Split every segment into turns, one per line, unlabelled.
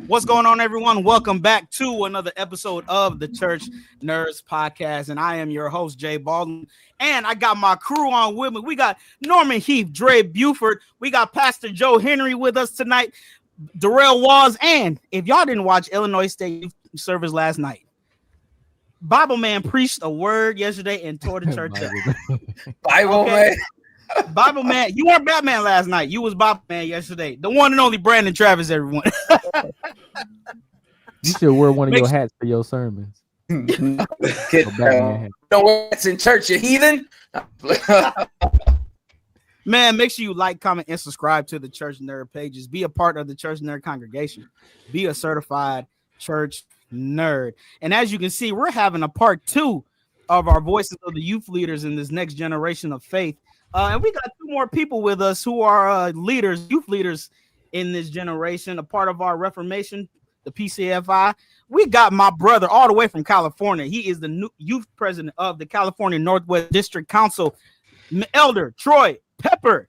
What's going on, everyone? Welcome back to another episode of the Church Nerds Podcast, and I am your host, Jay Baldwin, and I got my crew on with me. We got Norman Heath, Dre Buford, we got Pastor Joe Henry with us tonight, Darrell Walls, and if y'all didn't watch Illinois State service last night, Bible Man preached a word yesterday and tore the church up.
Bible Man.
Bible Man, you weren't Batman last night. You was Bible Man yesterday. The one and only Brandon Travis, everyone.
You should wear one of your hats for your sermons.
Don't wear hats in church, you heathen.
Man, make sure you like, comment, and subscribe to the Church Nerd pages. Be a part of the Church Nerd congregation. Be a certified church nerd. And as you can see, we're having a part 2 of our Voices of the Youth Leaders in this next generation of faith. And we got 2 more people with us who are leaders, youth leaders in this generation, a part of our Reformation, the PCFI. We got my brother all the way from California. He is the new youth president of the California Northwest District Council, Elder Troy Pepper.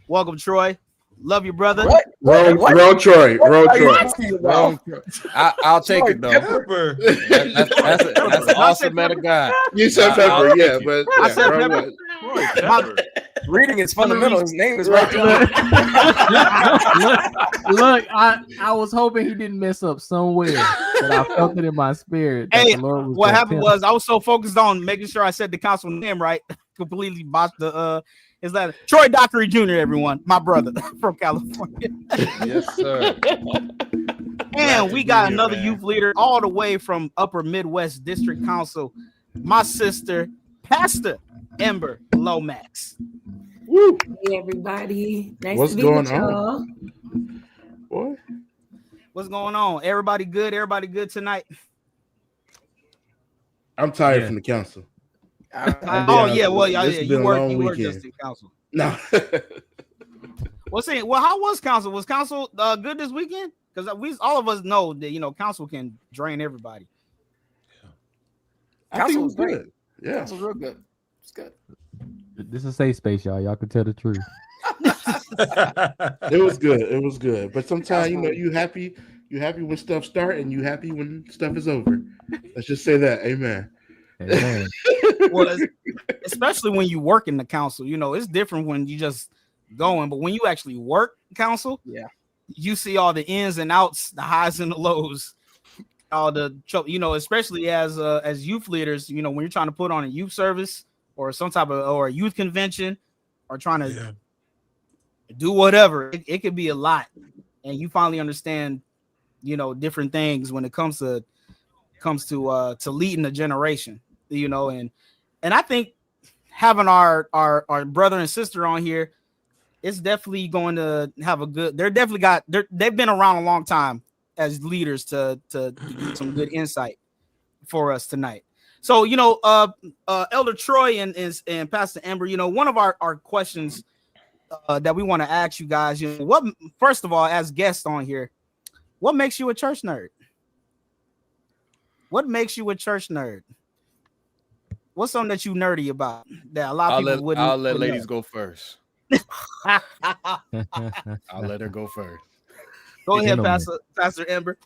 Welcome, Troy. Love you, brother.
Roll Troy.
I'll take it, though. Pepper. That's an awesome man of God.
You said Pepper, yeah, but
I said Pepper.
Reading is fundamental. His name is right there.
Look, I was hoping he didn't mess up somewhere, but I felt it in my spirit.
Hey, what happened was I was so focused on making sure I said the council name right, completely botched the is that Troy Dockery Jr., everyone, my brother from California.
Yes, sir.
And we got another youth leader all the way from Upper Midwest District Council, my sister, Pastor Ember Lomax.
Woo.
Hey, everybody. Nice
What's
to be
going
with y'all.
on? Boy.
What's going on? Everybody good? Everybody good tonight?
I'm tired from the council.
Oh yeah, well, you work just in council.
No.
Well, how was council? Was council good this weekend? Because all of us know that council can drain everybody.
Council was great.
Good. Yeah,
Council was real good. It's good.
This is a safe space, y'all. Y'all can tell the truth.
It was good. It was good. But sometimes you happy when stuff start, and you happy when stuff is over. Let's just say that. Amen.
Amen.
Well, especially when you work in the council, it's different when you just going, but when you actually work council,
yeah,
you see all the ins and outs, the highs and the lows, all the trouble, especially as youth leaders, when you're trying to put on a youth service or some type of or a youth convention or trying to do whatever, it could be a lot, and you finally understand, different things when it comes to leading a generation, and I think having our brother and sister on here, it's definitely going to have a good. They've been around a long time as leaders to get some good insight for us tonight. So Elder Troy and Pastor Ember, one of our questions that we want to ask you guys, what first of all, as guests on here, what makes you a church nerd? What makes you a church nerd? What's something that you nerdy about that a lot of people wouldn't?
I'll let ladies go first. I'll let her go first.
Go ahead, Pastor Ember.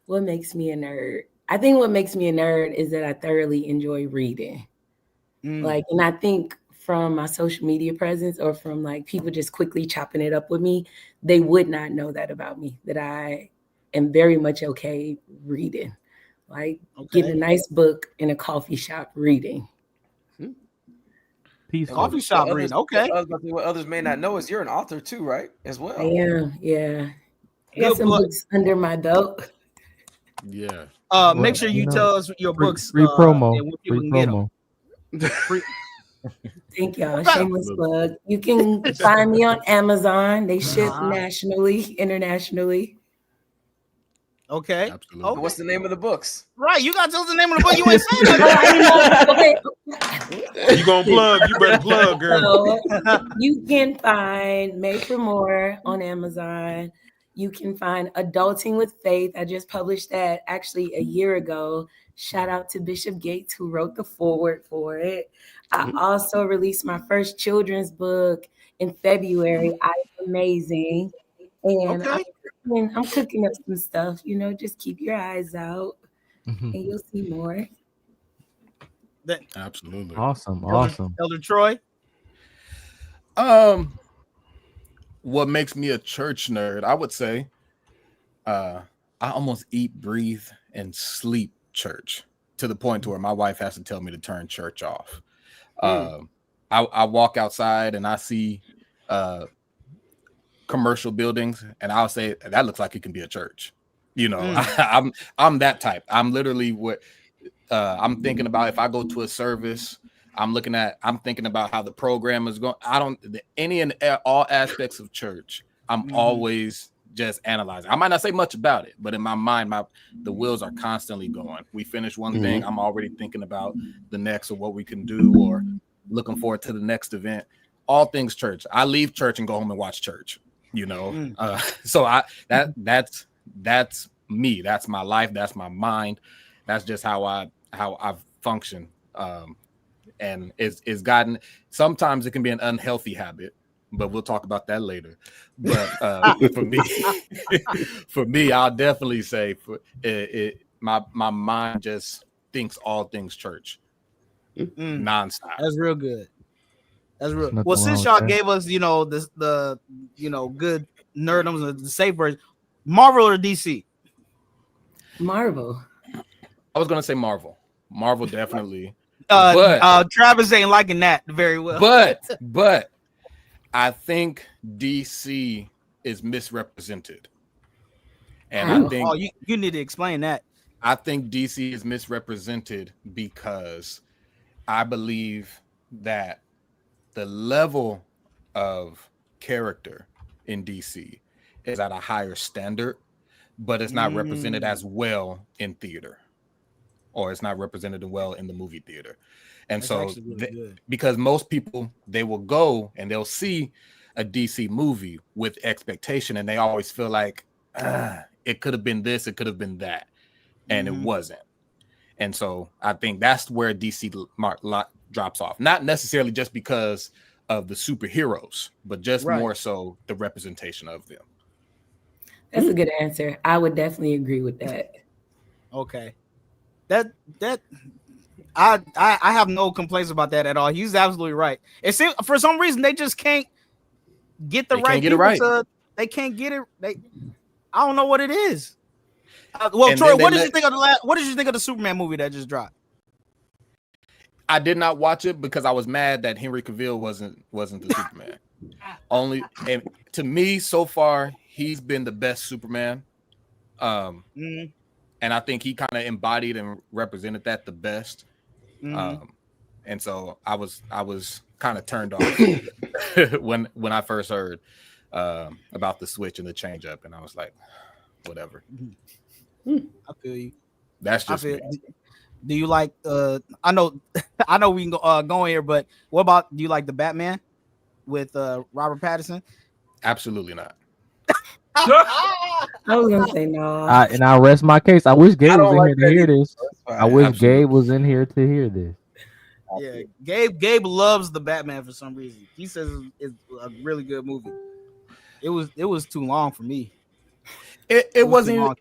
What makes me a nerd? I think what makes me a nerd is that I thoroughly enjoy reading. Like, and I think from my social media presence or from like people just quickly chopping it up with me, they would not know that about me, that I am very much okay reading. Like getting a nice book in a coffee shop reading.
Peaceful.
Coffee shop reading. Okay.
What others may not know is you're an author too, right? As well.
I am, yeah. I got some books under my belt.
Yeah.
Make sure you tell us your books.
Free promo.
And where people
Free
can
promo.
get them.
Thank y'all. Shameless plug. You can find me on Amazon. They ship nationally, internationally.
Okay.
Absolutely.
Okay.
What's the name of the books?
Right. You got to tell us the name of the book. You ain't saying that.
Okay.
You gonna plug? You better plug, girl.
So, you can find Made for More on Amazon. You can find Adulting with Faith. I just published that actually a year ago. Shout out to Bishop Gates who wrote the foreword for it. I also released my first children's book in February. I Am Amazing. And I'm cooking up some stuff, just keep your eyes out and you'll see more.
Absolutely.
Awesome.
Elder Troy.
What makes me a church nerd? I would say I almost eat, breathe, and sleep church to the point to where my wife has to tell me to turn church off. I walk outside and I see commercial buildings and I'll say that looks like it can be a church. I'm that type. I'm literally what I'm thinking about. If I go to a service, I'm thinking about how the program is going. Any and all aspects of church, I'm always just analyzing. I might not say much about it, but in my mind, the wheels are constantly going. We finish one thing, I'm already thinking about the next or what we can do or looking forward to the next event. All things church. I leave church and go home and watch church. So that's me. That's my life. That's my mind. That's just how I function. And it's gotten, sometimes it can be an unhealthy habit, but we'll talk about that later. But for me, I'll definitely say my mind just thinks all things church nonstop.
That's real good. That's real. Well, since y'all gave us, the good nerdums, the safe version, Marvel or DC?
Marvel.
I was gonna say Marvel. Marvel definitely.
But Travis ain't liking that very well.
But I think DC is misrepresented, and I think
you need to explain that.
I think DC is misrepresented because I believe that the level of character in DC is at a higher standard, but it's not represented as well in theater, or it's not represented well in the movie theater. And that's so because most people, they will go and they'll see a DC movie with expectation, and they always feel like it could have been this, it could have been that, and it wasn't. And so I think that's where DC drops off, not necessarily just because of the superheroes, but just more so the representation of them.
That's a good answer. I would definitely agree with that.
Okay. That I have no complaints about that at all. He's absolutely right. It seems for some reason they just can't get the right people they can't get it. I don't know what it is. Troy, what did you think of the Superman movie that just dropped?
I did not watch it because I was mad that Henry Cavill wasn't the Superman. And to me, so far, he's been the best Superman. And I think he kind of embodied and represented that the best. And so I was kind of turned off when I first heard about the switch and the change up, and I was like, whatever.
I feel you.
That's just me.
Do you like I know we can go in here, but what about, do you like the Batman with Robert Pattinson?
Absolutely not.
I was gonna say no.
And I rest my case. I wish Gabe was in here to hear this. I wish Gabe was in here to hear this.
Yeah, Gabe loves the Batman for some reason. He says it's a really good movie. It was too long for me.
It wasn't.
too long.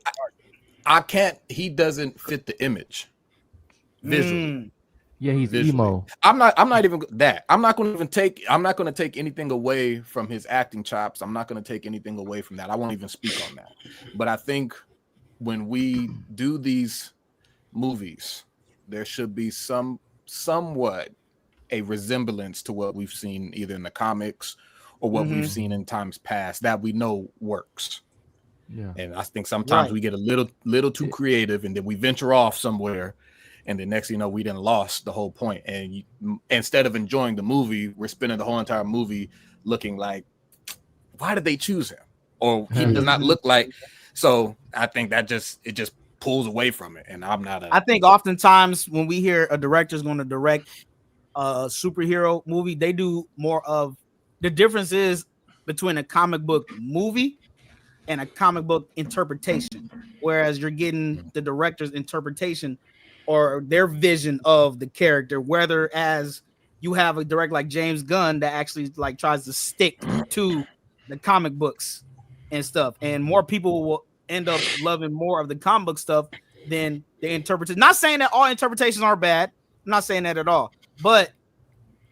I can't. He doesn't fit the image visually.
Yeah, he's
Visually.
emo.
I'm not even that. I'm not going to take anything away from his acting chops. I'm not going to take anything away from that. I won't even speak on that. But I think when we do these movies, there should be somewhat a resemblance to what we've seen either in the comics or what we've seen in times past that we know works.
Yeah.
And I think sometimes we get a little too creative, and then we venture off somewhere. And the next thing you know, we done lost the whole point. And instead of enjoying the movie, we're spending the whole entire movie looking like, why did they choose him? Or he does not look like. So I think that it just pulls away from it. And
I think oftentimes when we hear a director is going to direct a superhero movie, they do more of the difference is between a comic book movie and a comic book interpretation. Whereas you're getting the director's interpretation or their vision of the character, whether as you have a director like James Gunn that actually like tries to stick to the comic books and stuff, and more people will end up loving more of the comic book stuff than the interpretation. Not saying that all interpretations are bad. I'm not saying that at all. But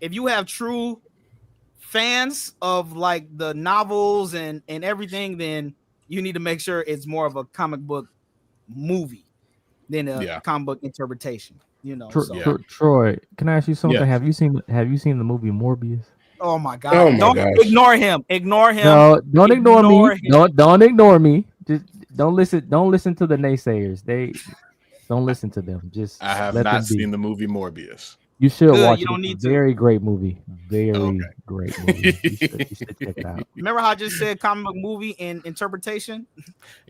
if you have true fans of like the novels and everything, then you need to make sure it's more of a comic book movie than a comic book interpretation, you know.
Troy, can I ask you something?
Yeah.
Have you seen the movie Morbius?
Oh my God! Don't ignore him. Ignore him.
No, don't ignore me. Don't ignore me. Just don't listen. Don't listen to the naysayers. They don't listen to them. Just
I have not seen the movie Morbius.
You should watch
you
it.
don't need to.
Very great movie. Very great movie. You should check it out.
Remember how I just said comic book movie and interpretation?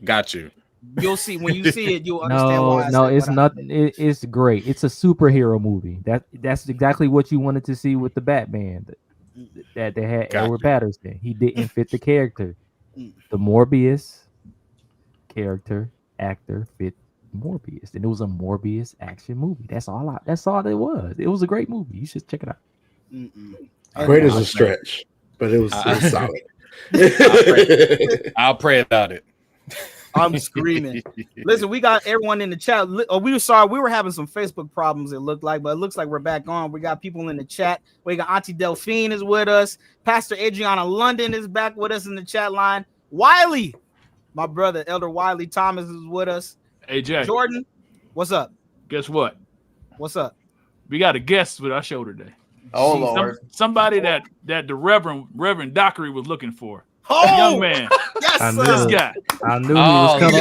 Got you.
You'll see when you see it. You'll understand why.
No, it's not. It's great. It's a superhero movie. That's exactly what you wanted to see with the Batman. That they had Edward Patterson. He didn't fit the character. The Morbius actor fit Morbius, and it was a Morbius action movie. That's all it was. It was a great movie. You should check it out.
Great is a stretch, but it was solid.
I'll pray about it.
I'm screaming. Listen, we got everyone in the chat. We were sorry, we were having some Facebook problems, it looked like, but it looks like we're back on. We got people in the chat. We got Auntie Delphine is with us. Pastor Adriana London is back with us in the chat line. Wiley, my brother, Elder Wiley Thomas is with us.
Hey, Jay.
Jordan, what's up?
Guess what?
What's up?
We got a guest with our show today.
Oh, Lord.
Somebody that the Reverend Dockery was looking for.
Oh,
a young man.
Yes,
this guy.
I knew he was coming.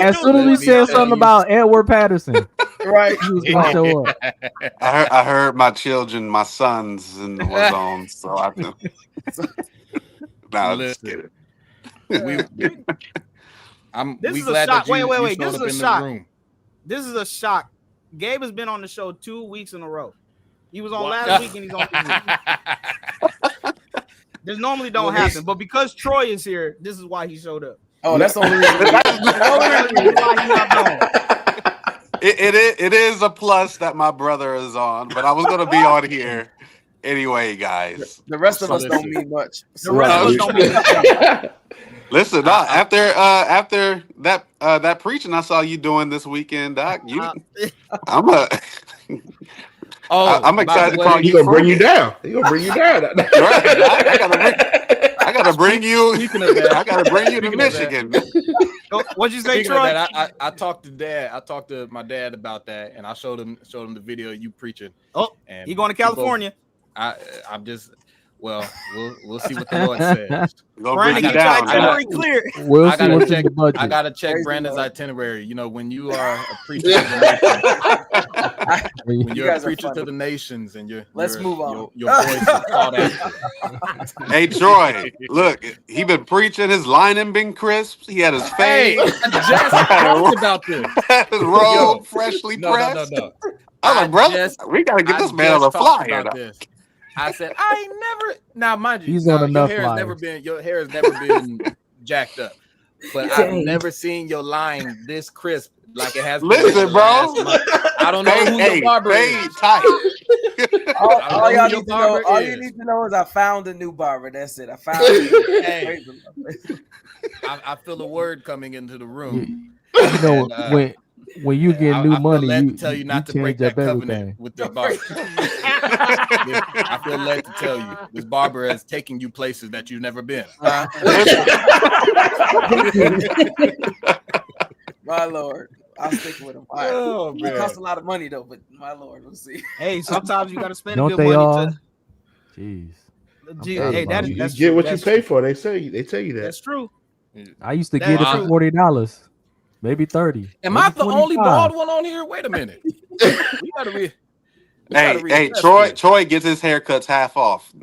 As soon as we said something about Edward Patterson,
right?
He was gonna show up.
I heard my children, my sons, and was on. So I know. Just kidding.
This is a shock. Wait. This is a shock. This is a shock. Gabe has been on the show 2 weeks in a row. He was on last week and he's on this week. This normally don't happen, but because Troy is here, this is why he showed up.
Oh, that's the only reason.
It is a plus that my brother is on, but I was going to be on here anyway, guys.
The rest of us don't mean much.
The rest of us don't mean much.
Listen, after that preaching I saw you doing this weekend, Doc, I'm excited to call you.
He's gonna bring you down. He's gonna bring you down.
I gotta bring you. I gotta bring you to Michigan.
What'd you say, Troy?
I talked to Dad. I talked to my dad about that, and I showed him the video of you preaching.
Oh, and he going to California.
I'm just. Well, we'll see what the Lord says.
Brandon, get your itinerary clear.
I gotta check Brandon's itinerary. You know, when you are a preacher, when you're a preacher to the nations, and
let's move on.
Your voice is called after.
Hey, Troy, look, he been preaching. His lining been crisp. He had his fade.
Just talked about this.
His robe freshly pressed.
No.
I'm like, brother, we gotta get this man on the flyer.
I said, I ain't never. Now, mind you,
he's on enough.
Your hair has never been jacked up, but I've never seen your line this crisp like it has.
Listen, bro.
I don't know who your barber is.
Tight.
All y'all need to know. All you need to know is I found a new barber. That's it. I found.
Hey, I feel a word coming into the room.
You know, when you get new money, you
tell you not to
change
break that
up
covenant
everything.
with the barber. I feel led to tell you this barber is taking you places that you've never been.
My Lord, I'll stick with him. All right.
Oh,
It costs a lot of money though, but my Lord, we'll see.
Hey, sometimes you got to spend
Don't
good
they
money
all?
to.
Jeez.
Hey,
you
that's
get
true.
what
That's
you pay
true.
for. They tell you that.
That's true.
I used to
That
get it
is
for
true.
$40, maybe 30.
Am
maybe
I the only
25.
bald one on here? Wait a minute. We gotta be.
Hey, Troy gets his haircuts half off.
He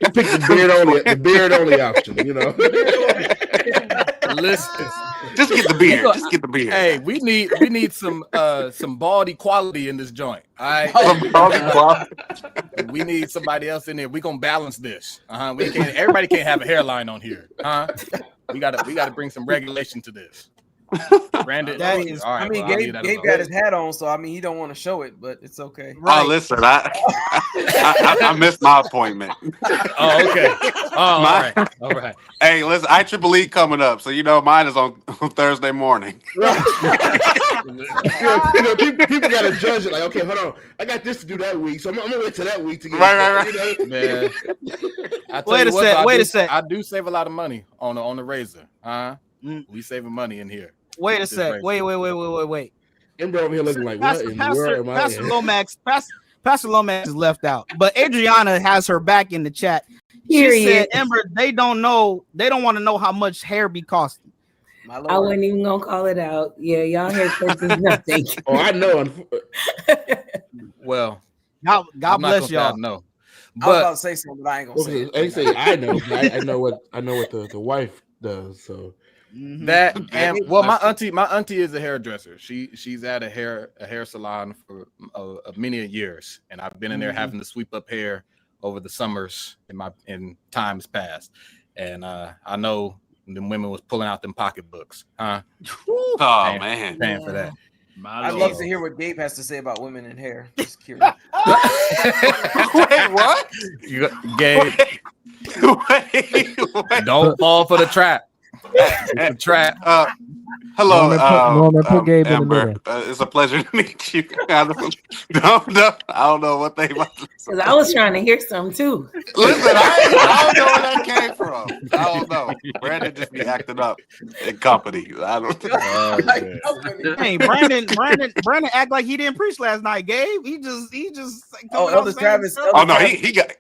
picked the beard only option, you know.
Listen,
just get the beard. Just get the beard.
Hey, we need some bald equality in this joint. All right, we need somebody else in there. We gonna balance this. Everybody can't have a hairline on here. We gotta bring some regulation to this. Brandon,
Gabe got his hat on, so I mean he don't want to show it, but it's okay.
Right. Oh, listen, I missed my appointment.
Oh, okay. All right.
Hey, listen, IEEE coming up, so you know mine is on Thursday morning.
People gotta judge it. Like, okay, hold on, I got this to do that week, so I'm gonna wait till that week to get
right.
Man,
wait a sec.
I do save a lot of money on the razor. We saving money in here.
Wait a sec. Wait.
Ember over here looking like what in the world am I
Pastor Lomax. Pastor Lomax is left out, but Adriana has her back in the chat. She said, Ember, they don't want to know how much hair be costing.
I wasn't even gonna call it out. Yeah, y'all haircuts is nothing.
Oh, I know.
Well,
God bless y'all.
No,
but I was about to say something, but I ain't gonna say it.
I ain't say I know. I know what the wife does. So
that and well, my auntie is a hairdresser. She's at a hair salon for many years, and I've been in there having to sweep up hair over the summers in times past, and I know the women was pulling out them pocketbooks,
Oh man,
paying for that.
I'd love to hear what Gabe has to say about women in hair. Just curious.
Wait, what?
Gabe, wait. Don't fall for the trap. It's a trap.
Hello,
Norman, put Gabe in the
Ember.
middle.
It's a pleasure to meet you. I don't know what they about to say.
Because I was trying to hear some too.
Listen, I don't know where that came from. I don't know. Brandon just be acting up in company. I don't know.
Hey, Brandon act like he didn't preach last night, Gabe. He just
Elder Travis.
Oh no, he got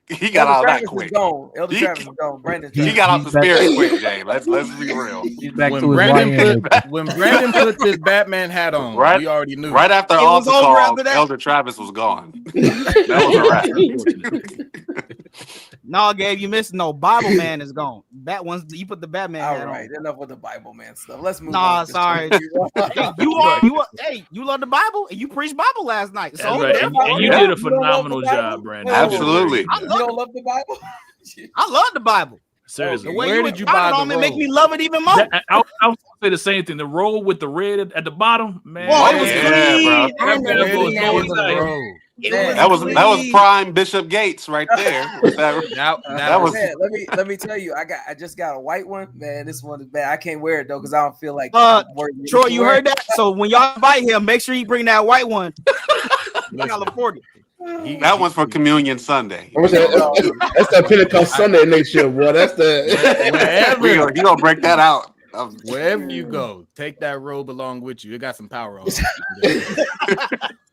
out of that quick.
Elder Travis is gone. Brandon.
He got out the spirit quick, Jay. Let's be real.
He's back to his
when Brandon put this Batman hat on, we already knew.
Right after altar call, Elder Travis was gone. That was a wrap.
No, Gabe, you missed. No, Bible Man is gone. That one's you put the Batman hat on.
All right, enough with the Bible Man stuff. Let's move.
Nah, sorry. You love the Bible and you preached Bible last night. So
right. And you did a phenomenal job, Brandon.
Absolutely.
You don't love the Bible?
I love the Bible.
Seriously,
where did you buy the robe?
Make me love it even more.
I was gonna say the same thing. The roll with the red at the bottom, man.
Whoa,
That was prime Bishop Gates right there.
Let me tell you, I just got a white one, man. This one is bad. I can't wear it though because I don't feel like.
Troy, you heard that? So when y'all invite him, make sure you bring that white one. California.
That one's for Communion Sunday.
That's that Pentecost Sunday nature, boy. That's the
you gonna break that out.
Wherever you go, take that robe along with you. It got some power on it.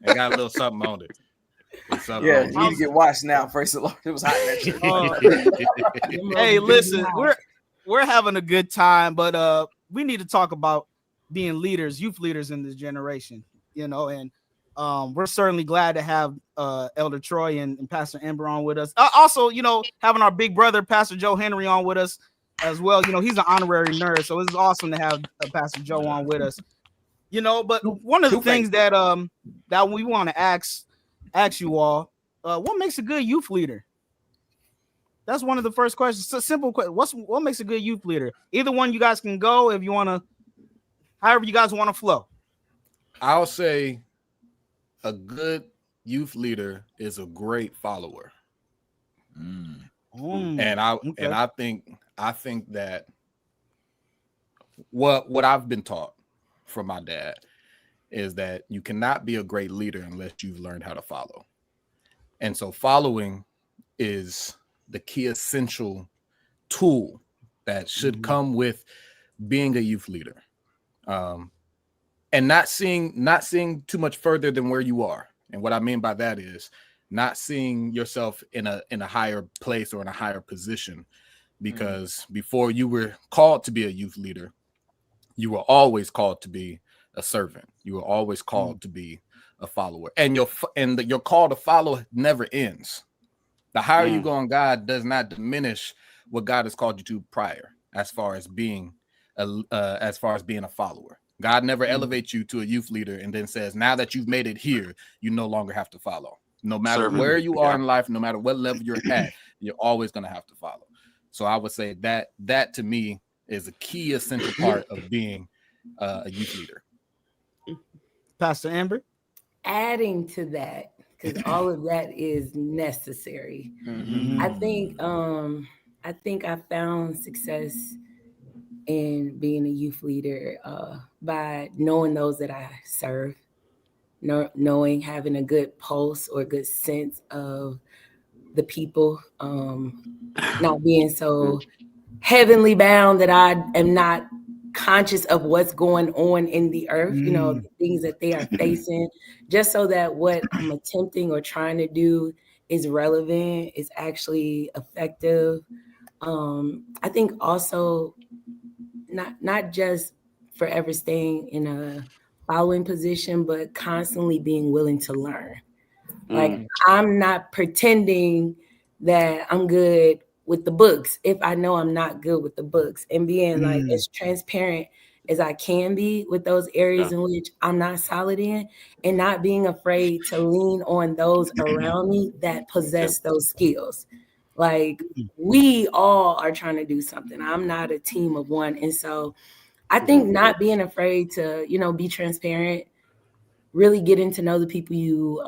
It got a little something on it.
Yeah, you need to get washed now. Praise the Lord. It was hot.
Hey, listen, we're having a good time, but we need to talk about being leaders, youth leaders in this generation. You know, and we're certainly glad to have Elder Troy and Pastor Ember on with us. Also, you know, having our big brother, Pastor Joe Henry, on with us as well. You know, he's an honorary nerd, so it's awesome to have Pastor Joe on with us. You know, but one of the things that we want to ask you all, what makes a good youth leader? That's one of the first questions. It's a simple question. What makes a good youth leader? Either one, you guys can go if you want to, however you guys want to flow.
I'll say a good youth leader is a great follower. And I think that what I've been taught from my dad is that you cannot be a great leader unless you've learned how to follow. And so following is the key essential tool that should come with being a youth leader. And not seeing too much further than where you are. And what I mean by that is not seeing yourself in a higher place or in a higher position, because before you were called to be a youth leader, you were always called to be a servant. You were always called to be a follower, and your call to follow never ends. The higher you go in God does not diminish what God has called you to prior, as far as being a follower. God never elevates you to a youth leader and then says, now that you've made it here, you no longer have to follow. No matter where you are in life, no matter what level you're at, you're always going to have to follow. So I would say that to me is a key essential part of being a youth leader.
Pastor Ember?
Adding to that, because all of that is necessary. I think I found success in being a youth leader by knowing those that I serve, knowing, having a good pulse or a good sense of the people, not being so heavenly bound that I am not conscious of what's going on in the earth, the things that they are facing, just so that what I'm attempting or trying to do is relevant, is actually effective. I think also not just forever staying in a following position, but constantly being willing to learn. Like, I'm not pretending that I'm good with the books if I know I'm not good with the books, and being like as transparent as I can be with those areas in which I'm not solid in, and not being afraid to lean on those around me that possess those skills. Like, we all are trying to do something. I'm not a team of one. And so I think not being afraid to, be transparent, really getting to know the people you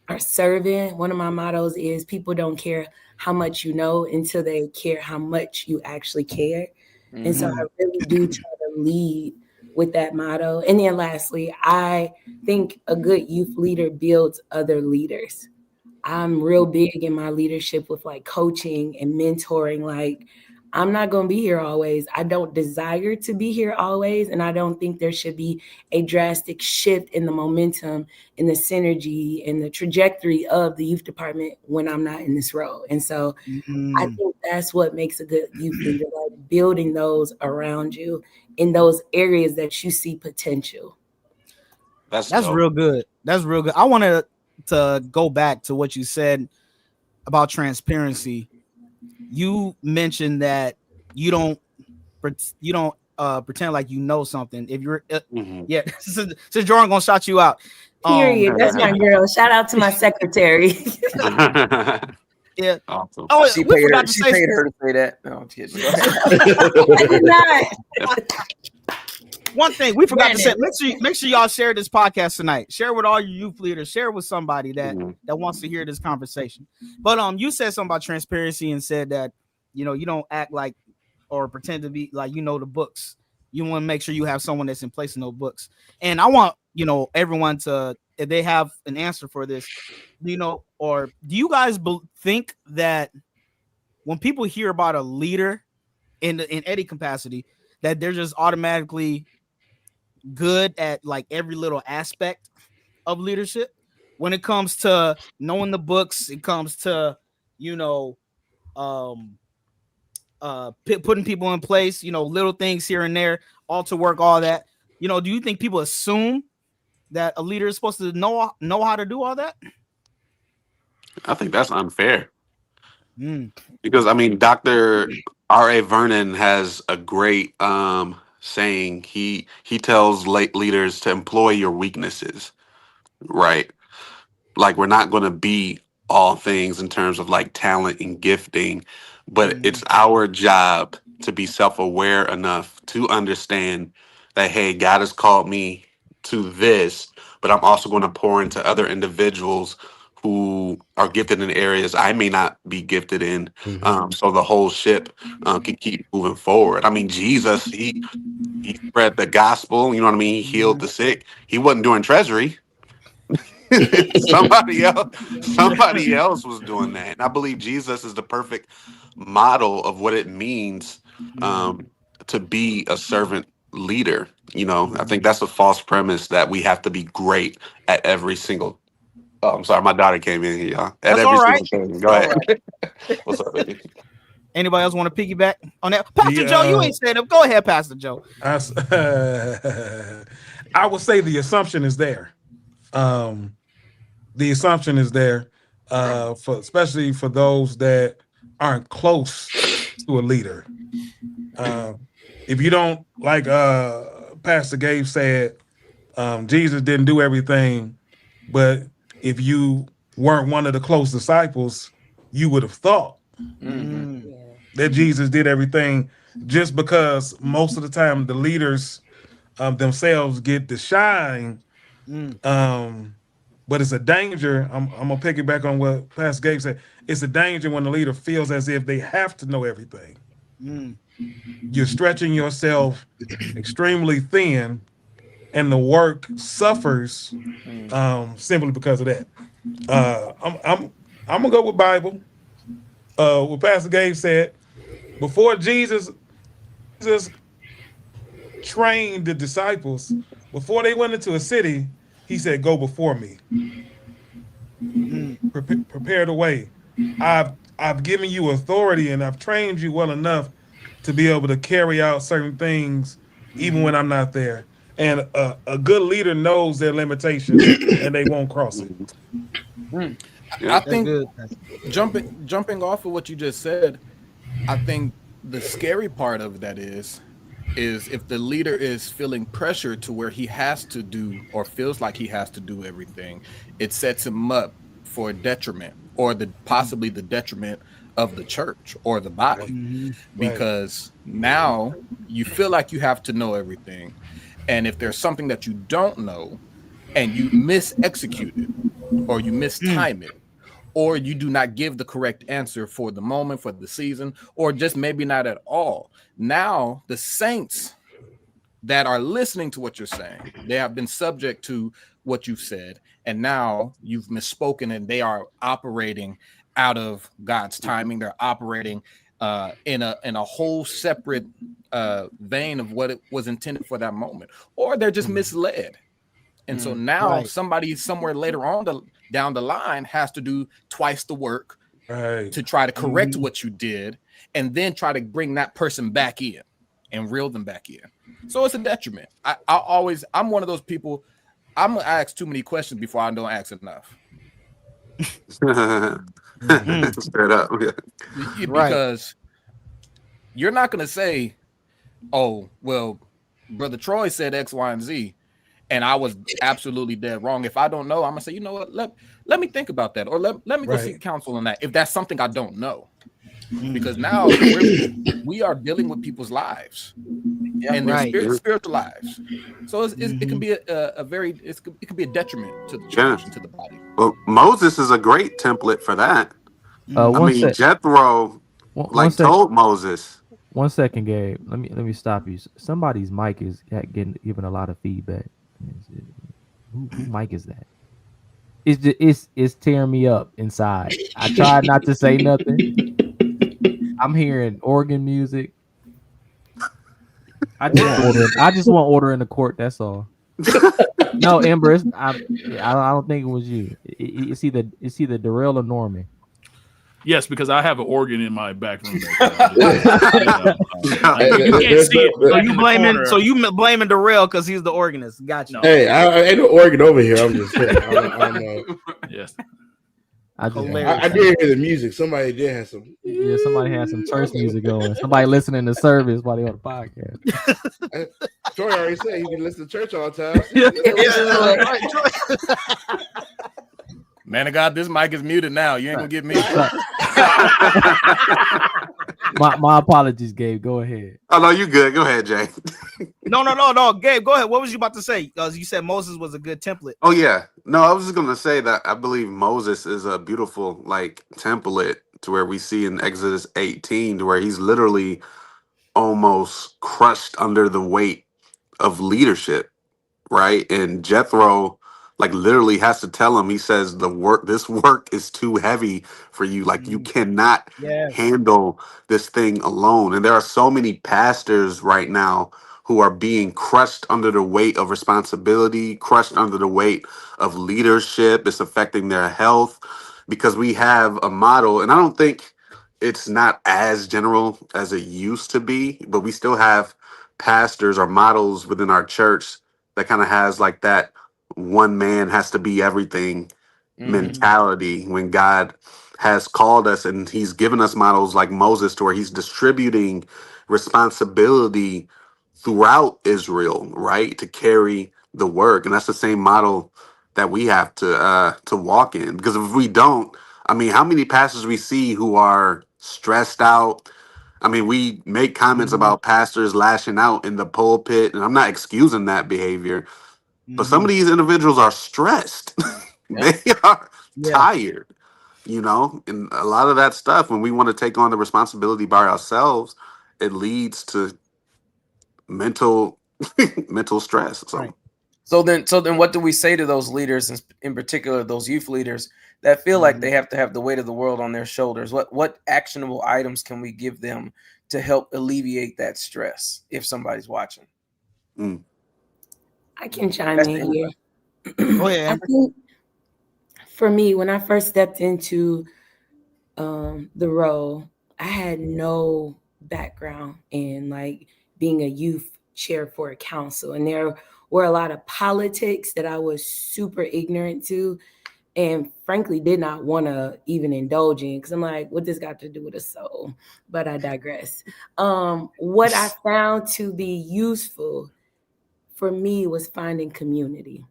are serving. One of my mottos is people don't care how much you know until they care how much you actually care. And so I really do try to lead with that motto. And then lastly, I think a good youth leader builds other leaders. I'm real big in my leadership with like coaching and mentoring. Like, I'm not going to be here always. I don't desire to be here always. And I don't think there should be a drastic shift in the momentum, in the synergy, and the trajectory of the youth department when I'm not in this role. And so I think that's what makes a good youth leader, like building those around you in those areas that you see potential.
That's real good. That's real good. I wanted to go back to what you said about transparency. You mentioned that you don't pretend like you know something. If you're since Jordan gonna shout you out.
Period. That's my girl. Shout out to my secretary.
Yeah.
Awesome.
Oh,
She paid her to say that. No, I'm kidding.
I did not.
One thing we forgot to say, make sure y'all share this podcast tonight. Share with all your youth leaders. Share with somebody that wants to hear this conversation. But you said something about transparency and said that you don't act like or pretend to be like the books. You want to make sure you have someone that's in place in those books. And I want everyone to, if they have an answer for this, or do you guys think that when people hear about a leader in any capacity, that they're just automatically good at like every little aspect of leadership? When it comes to knowing the books, it comes to putting people in place, little things here and there, altar work, all that. Do you think people assume that a leader is supposed to know how to do all that?
I think that's unfair. Because Dr. R.A. Vernon has a great saying. He tells late leaders to employ your weaknesses, right? Like, we're not going to be all things in terms of like talent and gifting, but it's our job to be self-aware enough to understand that, hey, God has called me to this, but I'm also going to pour into other individuals who are gifted in areas I may not be gifted in. So the whole ship can keep moving forward. I mean, Jesus, he spread the gospel. You know what I mean? He healed the sick. He wasn't doing treasury. somebody else was doing that. And I believe Jesus is the perfect model of what it means to be a servant leader. You know, I think that's a false premise that we have to be great at every single. Oh, I'm sorry, my daughter came in here, y'all. At
That's
every
all right.
single thing. Go ahead. What's up, baby?
Anybody else want to piggyback on that? Pastor Joe, you ain't said up. Go ahead, Pastor Joe.
I would say the assumption is there. The assumption is there, for especially for those that aren't close to a leader. If you don't, like Pastor Gabe said, Jesus didn't do everything, but if you weren't one of the close disciples, you would have thought that Jesus did everything, just because most of the time the leaders themselves get to shine. But it's a danger. I'm gonna piggyback on what Pastor Gabe said. It's a danger when the leader feels as if they have to know everything. You're stretching yourself extremely thin, and the work suffers simply because of that. I'm gonna go with Bible. What Pastor Gabe said, before Jesus trained the disciples, before they went into a city, he said, "Go before me, prepare the way. I've given you authority, and I've trained you well enough to be able to carry out certain things, even when I'm not there." And a good leader knows their limitations, and they won't cross it.
I think jumping off of what you just said, I think the scary part of that is if the leader is feeling pressure to where he has to do or feels like he has to do everything, it sets him up for a detriment, or possibly the detriment of the church or the body, because now you feel like you have to know everything, and if there's something that you don't know and you mis-execute it, or you mistime it, or you do not give the correct answer for the moment, for the season, or just maybe not at all, now the saints that are listening to what you're saying, they have been subject to what you've said, and now you've misspoken, and they are operating out of God's timing. They're operating in a whole separate vein of what it was intended for that moment, or they're just misled. And so now somebody somewhere later on down the line has to do twice the work to try to correct what you did, and then try to bring that person back in and reel them back in. So it's a detriment. I'm one of those people, I'm gonna ask too many questions before I don't ask enough.
Straight up.
Because you're not gonna say, "Oh, well, Brother Troy said X, Y, and Z, and I was absolutely dead wrong." If I don't know, I'm gonna say, "You know what? Let me think about that, or let me go seek counsel on that." If that's something I don't know, because now we are dealing with people's lives and their spiritual lives, so it can be it can be a detriment to the church and to the body.
Well, Moses is a great template for that. Jethro told Moses.
1 second, Gabe. Let me stop you. Somebody's mic is giving a lot of feedback. Who mic is that? It's tearing me up inside. I tried not to say nothing. I'm hearing organ music. I just want order in the court. That's all. No, Ember. I don't think it was you. It's either Darrell or Norman.
Yes, because I have an organ in my back room. You can't see it.
So you blaming Darrell because he's the organist. Gotcha.
No. Hey, I ain't no organ over here. I'm just saying. I don't know.
Yes.
I did hear the music. Somebody did have some.
Yeah, somebody had some church music going. Somebody listening to service while they on the podcast.
Troy already said he can listen to church all the
time. Man of God, this mic is muted now. You ain't gonna get me.
my apologies, Gabe. Go ahead.
Oh no, you good. Go ahead, Jay.
No. Gabe, go ahead. What was you about to say? Because you said Moses was a good template.
Oh yeah. No, I was just gonna say that I believe Moses is a beautiful like template to where we see in Exodus 18 to where he's literally almost crushed under the weight of leadership, right? And Jethro like literally has to tell him, he says, this work is too heavy for you. Like you cannot handle this thing alone. And there are so many pastors right now who are being crushed under the weight of responsibility, crushed under the weight of leadership. It's affecting their health because we have a model, and I don't think it's not as general as it used to be, but we still have pastors or models within our church that kind of has like that one man has to be everything mentality when God has called us and he's given us models like Moses to where he's distributing responsibility throughout Israel, right? To carry the work. And that's the same model that we have to walk in. Because if we don't, I mean, how many pastors we see who are stressed out? I mean, we make comments about pastors lashing out in the pulpit, and I'm not excusing that behavior, but some of these individuals are stressed. They are tired, you know, and a lot of that stuff, when we want to take on the responsibility by ourselves, it leads to mental mental stress.
So then what do we say to those leaders, in particular those youth leaders that feel like they have to have the weight of the world on their shoulders? What actionable items can we give them to help alleviate that stress if somebody's watching?
I can chime in here.
Go ahead, Amber.
I think for me, when I first stepped into the role, I had no background in like being a youth chair for a council, and there were a lot of politics that I was super ignorant to, and frankly did not want to even indulge in, because I'm like, what this got to do with a soul? But I digress. What I found to be useful for me was finding community.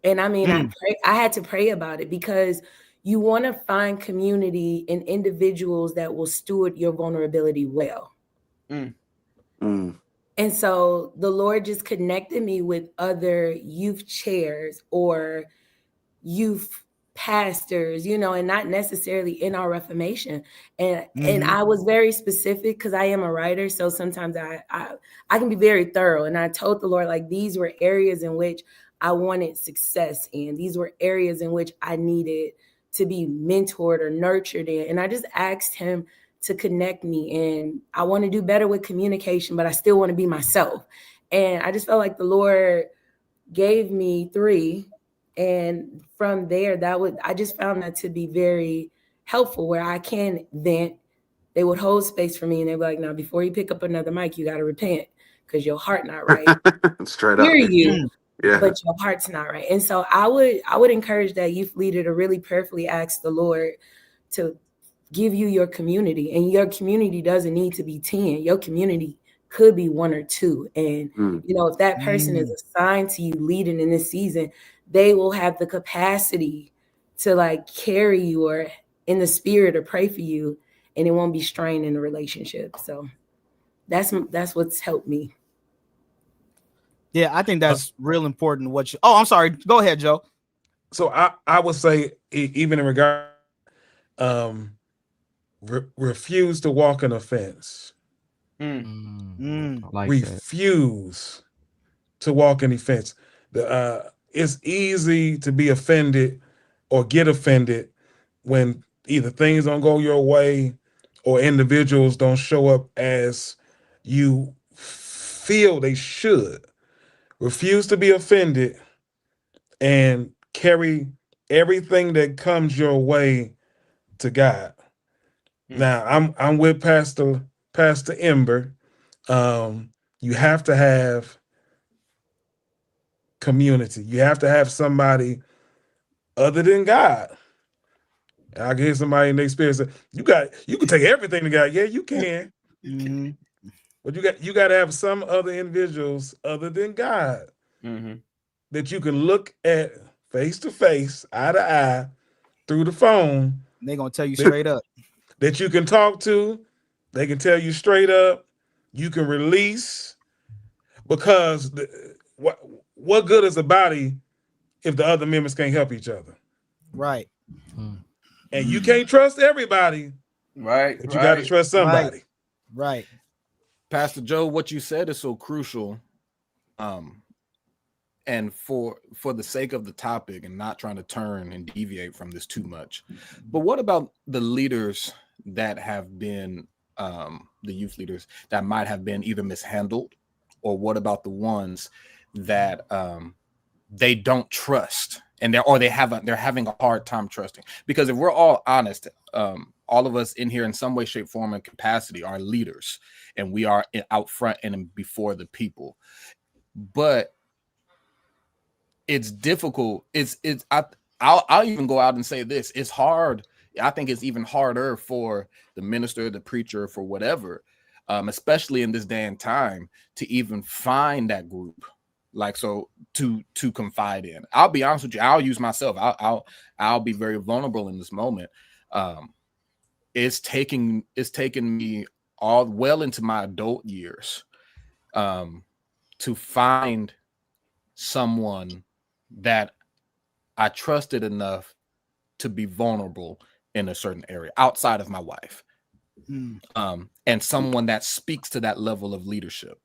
And I mean, I had to pray about it, because you want to find community in individuals that will steward your vulnerability well. And so the Lord just connected me with other youth chairs or youth pastors, you know, and not necessarily in our Reformation. And I was very specific because I am a writer. So sometimes I can be very thorough. And I told the Lord, like, these were areas in which I wanted success in. These were areas in which I needed to be mentored or nurtured in. And I just asked him to connect me. And I want to do better with communication, but I still want to be myself. And I just felt like the Lord gave me 3. And from there, I just found that to be very helpful, where I can vent. They would hold space for me, and they'd be like, now, before you pick up another mic, you got to repent because your heart not right.
Straight
Hear
up.
you,
Yeah.
but your heart's not right. And so I would encourage that youth leader to really prayerfully ask the Lord to give you your community. And your community doesn't need to be 10. Your community could be 1 or 2. And, you know, if that person is assigned to you leading in this season, they will have the capacity to like carry you or in the spirit or pray for you, and it won't be strained in the relationship. So that's what's helped me.
Yeah, I think that's real important. I'm sorry. Go ahead, Joe.
So I would say, even in regard, refuse to walk an offense.
Like
refuse to walk an offense. It's easy to be offended or get offended when either things don't go your way or individuals don't show up as you feel they should. Refuse to be offended and carry everything that comes your way to God. Now, I'm with Pastor Ember. You have to have community. You have to have somebody other than God. I can hear somebody in the experience say, you can take everything to God. Yeah, you can. But you got to have some other individuals other than God that you can look at face to face, eye to eye, through the phone.
They're gonna tell you straight up.
That you can talk to. They can tell you straight up. You can release. because what good is a body if the other members can't help each other?
Right.
And you can't trust everybody.
Right.
But you got to trust somebody.
Right.
Pastor Joe, what you said is so crucial. And for the sake of the topic and not trying to turn and deviate from this too much, but what about the leaders that have been the youth leaders that might have been either mishandled, or what about the ones that they don't trust and they're having a hard time trusting? Because if we're all honest, all of us in here in some way, shape, form, and capacity are leaders, and we are out front and before the people. But it's difficult. I'll even go out and say this. It's hard. I think it's even harder for the minister, the preacher, for whatever, especially in this day and time, to even find that group, like, so to confide in. I'll be honest with you. I'll use myself. I'll be very vulnerable in this moment. It's taken me all well into my adult years to find someone that I trusted enough to be vulnerable in a certain area outside of my wife, and someone that speaks to that level of leadership.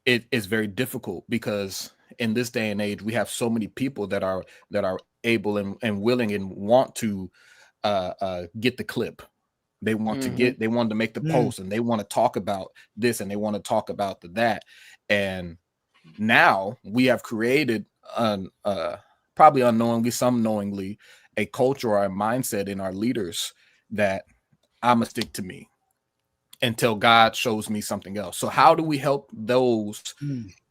It is very difficult because in this day and age, we have so many people that are able and willing and want to get the clip. They want they want to make the post, and they want to talk about this, and they want to talk about that. And now we have created probably unknowingly, some knowingly, a culture or a mindset in our leaders that I'm gonna stick to me until God shows me something else. So how do we help those?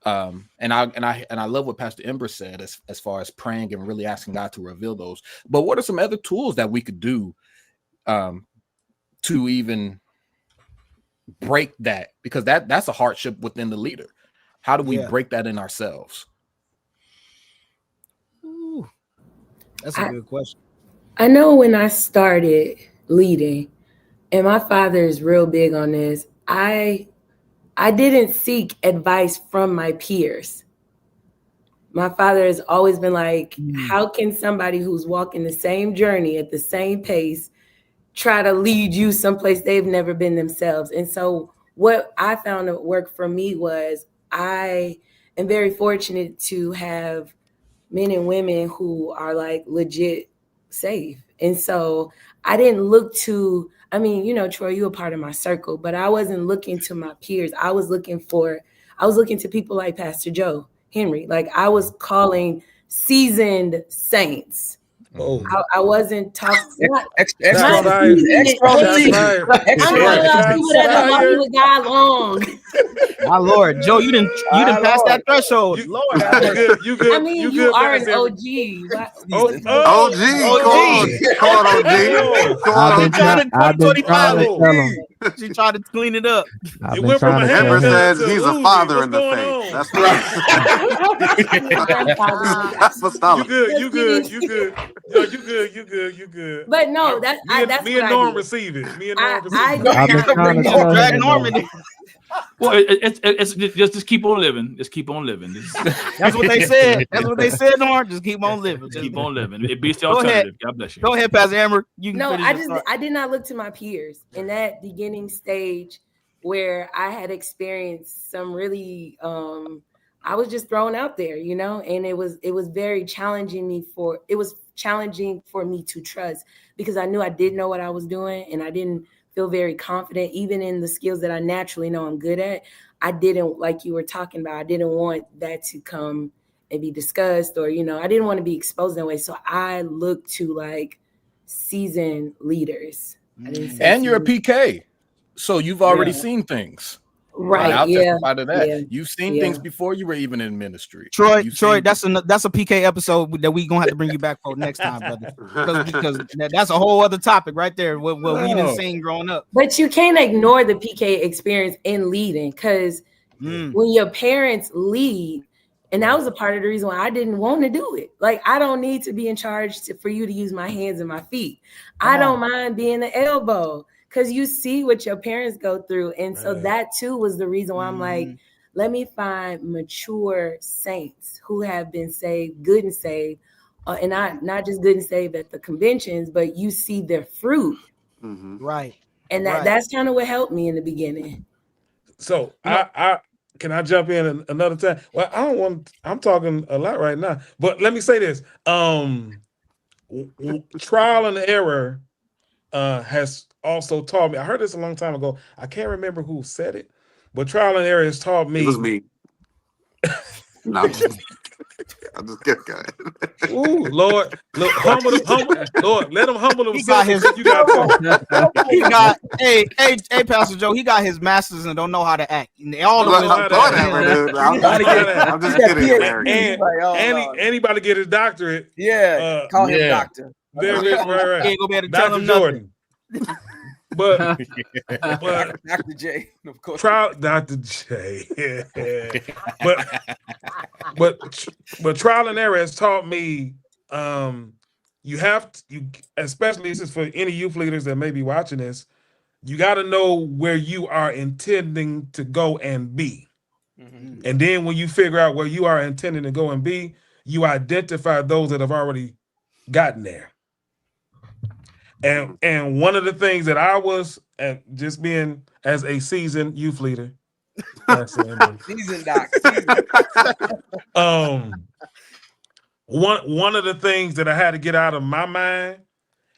And I love what Pastor Ember said as far as praying and really asking God to reveal those. But what are some other tools that we could do to even break that? Because that's a hardship within the leader. How do we break that in ourselves?
Ooh, that's a good question.
I know when I started leading, and my father is real big on this, I didn't seek advice from my peers. My father has always been like, how can somebody who's walking the same journey at the same pace try to lead you someplace they've never been themselves? And so what I found that worked for me was, I am very fortunate to have men and women who are like legit safe. And so I didn't look to, I mean, you know, Troy, you're a part of my circle, but I wasn't looking to my peers. I was looking to people like Pastor Joe Henry. Like, I was calling seasoned saints. I wasn't talking.
Extra
with God long.
My Lord, Joe, you didn't pass that threshold. Lord,
you good.
I mean, you are an OG.
OG, come on, OG.
I've been trying to tell him.
She tried to clean it up.
You went from a
Ember says he's a father in the
going
faith.
on?
That's right. That's what's solid.
You good. Yo, you good.
But no, that's
me and Norm receive it.
I've been trying to tell
Drag
him.
Norman.
Well, it's just keep on living. Just keep on living.
That's what they said. That's what they said, Norm. Just keep on living.
Just keep on living. It beats the alternative. God bless you.
Go ahead, Pastor Ember. You can
I did not look to my peers in that beginning stage where I had experienced some really I was just thrown out there, you know, and it was very challenging for me to trust, because I knew I didn't know what I was doing, and I didn't feel very confident, even in the skills that I naturally know I'm good at. I didn't, like you were talking about, I didn't want that to come and be discussed, or, you know, I didn't want to be exposed that way. So I looked to like seasoned leaders.
And you're a PK, so you've already seen things.
Right.
I'll
yeah.
testify to that.
Yeah.
You've seen things before you were even in ministry.
Troy, that's a PK episode that we're gonna have to bring you back for next time, brother. Because that's a whole other topic right there. What we didn't seen growing up.
But you can't ignore the PK experience in leading, because when your parents lead, and that was a part of the reason why I didn't want to do it. Like, I don't need to be in charge for you to use my hands and my feet. I don't mind being the elbow, because you see what your parents go through. And so that too was the reason why I'm like, let me find mature saints who have been saved, good and saved, and not just good and saved at the conventions, but you see their fruit.
Mm-hmm.
Right.
And that's kind of what helped me in the beginning.
So I can I jump in another time? Well, I don't want. I'm talking a lot right now, but let me say this: trial and error has also taught me. I heard this a long time ago. I can't remember who said it, but trial and error has taught me.
It was me. No, I'm just kidding.
Ooh, Lord, look, Lord, let him humble himself.
He got hey, Pastor Joe. He got his masters and don't know how to act. All the
I'm just kidding, American.
And anybody get his doctorate?
Yeah, call him doctor.
Right.
Ain't gonna be able to tell
Dr.
him
Jordan. But
Dr. J, of course.
Dr. J. but trial and error has taught me you have to, especially this is for any youth leaders that may be watching this, you got to know where you are intending to go and be. Mm-hmm. And then when you figure out where you are intending to go and be, you identify those that have already gotten there. And one of the things that I was, just being as a seasoned youth leader,
seasoned doc.
One of the things that I had to get out of my mind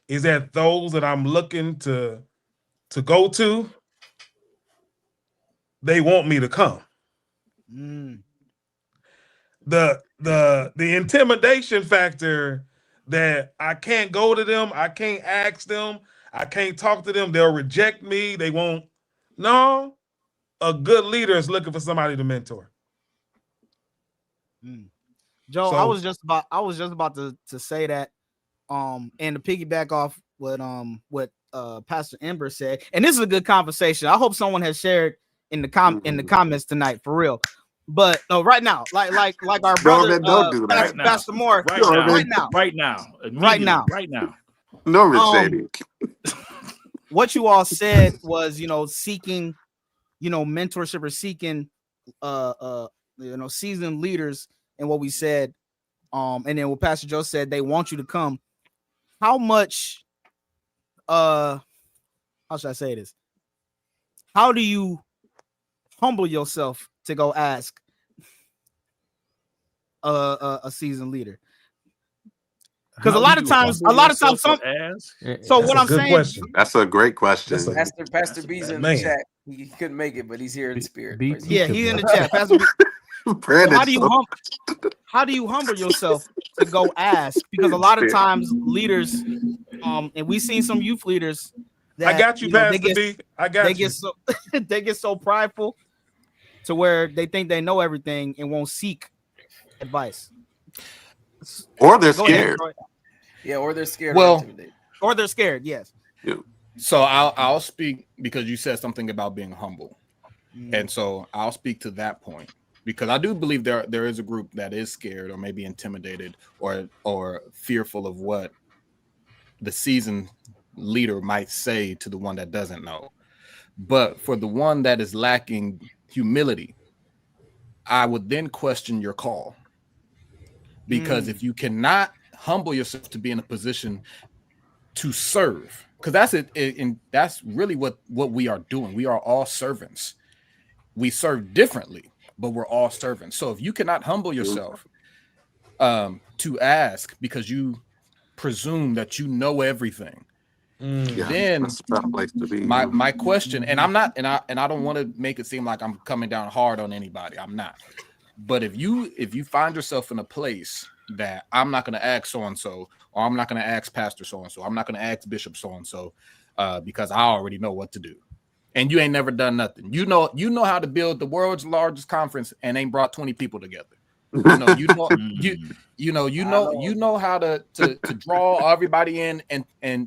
is that those that I'm looking to go to, they want me to come. The intimidation factor that I can't go to them, I can't ask them, I can't talk to them, they'll reject me, they won't. No, a good leader is looking for somebody to mentor.
Joe, I was just about to say that, and to piggyback off what Pastor Ember said, and this is a good conversation. I hope someone has shared in the comments tonight, for real. But no, right now, like our brother,
don't do that.
Pastor Moore,
right now.
No, Mercedes.
What you all said was, seeking, mentorship or seeking, seasoned leaders, and what we said, and then what Pastor Joe said, they want you to come. How much, how should I say this? How do you humble yourself to go ask a seasoned leader? Because a lot of times, so what I'm saying,
question.
That's a great question.
Pastor B's in the chat. He couldn't make it, but he's here in spirit.
Yeah, he's in the chat. Pastor B. How do you humble yourself to go ask? Because a lot of times leaders, and we've seen some youth leaders that
I got you, Pastor B.
They get so prideful to where they think they know everything and won't seek advice.
Or they're scared.
Or they're scared.
Or they're scared. Yes.
Yeah.
So I'll speak because you said something about being humble, and so I'll speak to that point because I do believe there is a group that is scared or maybe intimidated or fearful of what the seasoned leader might say to the one that doesn't know. But for the one that is lacking humility, I would then question your call. Because if you cannot humble yourself to be in a position to serve, because that's it, and that's really what we are doing. We are all servants. We serve differently, but we're all servants. So if you cannot humble yourself to ask because you presume that you know everything, then
that's a tough place to be.
My question, and I'm not, and I don't want to make it seem like I'm coming down hard on anybody. I'm not. But if you find yourself in a place that I'm not going to ask so-and-so, or I'm not going to ask Pastor so-and-so, I'm not going to ask Bishop so-and-so, because I already know what to do. And you ain't never done nothing. You know how to build the world's largest conference and ain't brought 20 people together. You know how to draw everybody in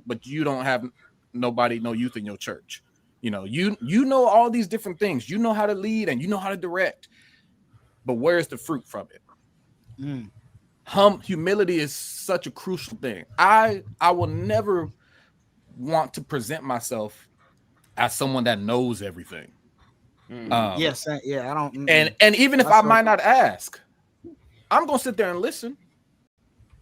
but you don't have no youth in your church. You know all these different things. You know how to lead and you know how to direct. But where's the fruit from it? Humility is such a crucial thing. I will never want to present myself as someone that knows everything.
Yes, yeah, I don't.
And even if I might not ask, I'm gonna sit there and listen.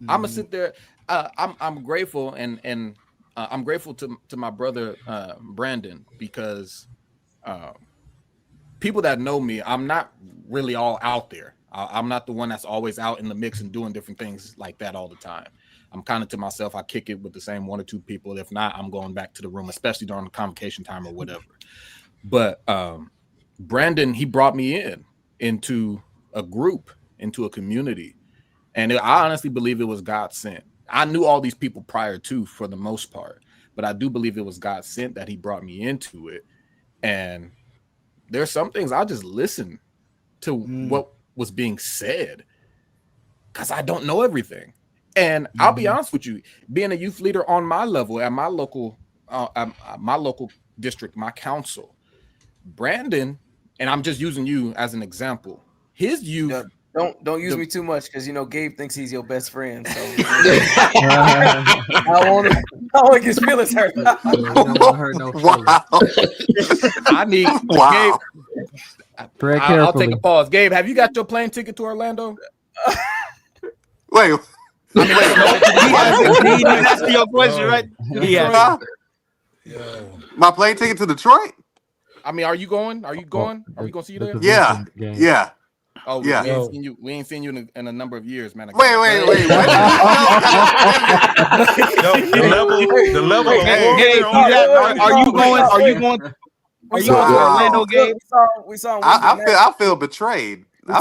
I'm gonna sit there. I'm grateful and I'm grateful to my brother Brandon, because people that know me, I'm not really all out there. I'm not the one that's always out in the mix and doing different things like that all the time. I'm kind of to myself. I kick it with the same 1 or 2 people. If not, I'm going back to the room, especially during the convocation time or whatever. But Brandon, he brought me into a group, into a community. And I honestly believe it was God sent. I knew all these people prior to, for the most part, but I do believe it was God sent that he brought me into it. And there's some things I just listen to what was being said, because I don't know everything. And I'll be honest with you, being a youth leader on my level at my local district, my council, Brandon, and I'm just using you as an example, his youth.
Don't use me too much, because Gabe thinks he's your best friend. So I want to get his feelings hurt.
Wow.
I need
wow.
Gabe. I'll take a pause. Gabe, have you got your plane ticket to Orlando?
Wait.
He didn't answer your question, right? Yeah.
My plane ticket to Detroit?
I mean, are you going? Are you going to see you there?
Yeah.
Oh,
yeah.
We ain't seen you in a number of years, man.
Wait.
The level.
Gabe, are you going to Orlando, Gabe?
We saw him
I feel betrayed.
I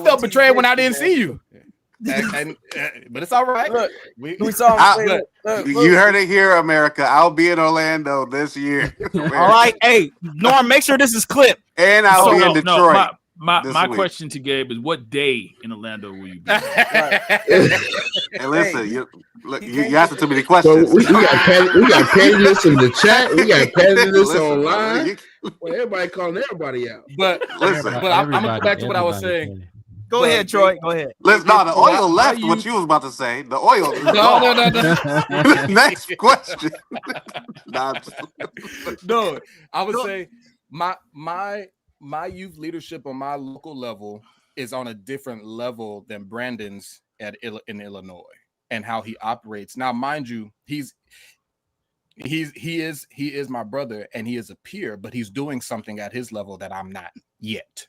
felt betrayed when I didn't see you. But it's all right.
Look, we saw him.
You heard it here, America. I'll be in Orlando this year.
All right. Hey, Norm, make sure this is clipped.
And I'll be in Detroit.
My question to Gabe is, what day in Orlando will you be?
Hey, listen, you answer too many questions.
So we got pettiness in the chat. We got pettiness online. Well, everybody calling everybody out.
But I'm gonna go back to what I was saying.
Go ahead, Troy. Go ahead.
Listen, the oil left what you was about to say. The oil. No. Next question.
No, I would say my youth leadership on my local level is on a different level than Brandon's in Illinois, and how he operates. Now, mind you, he is my brother and he is a peer, but he's doing something at his level that I'm not yet.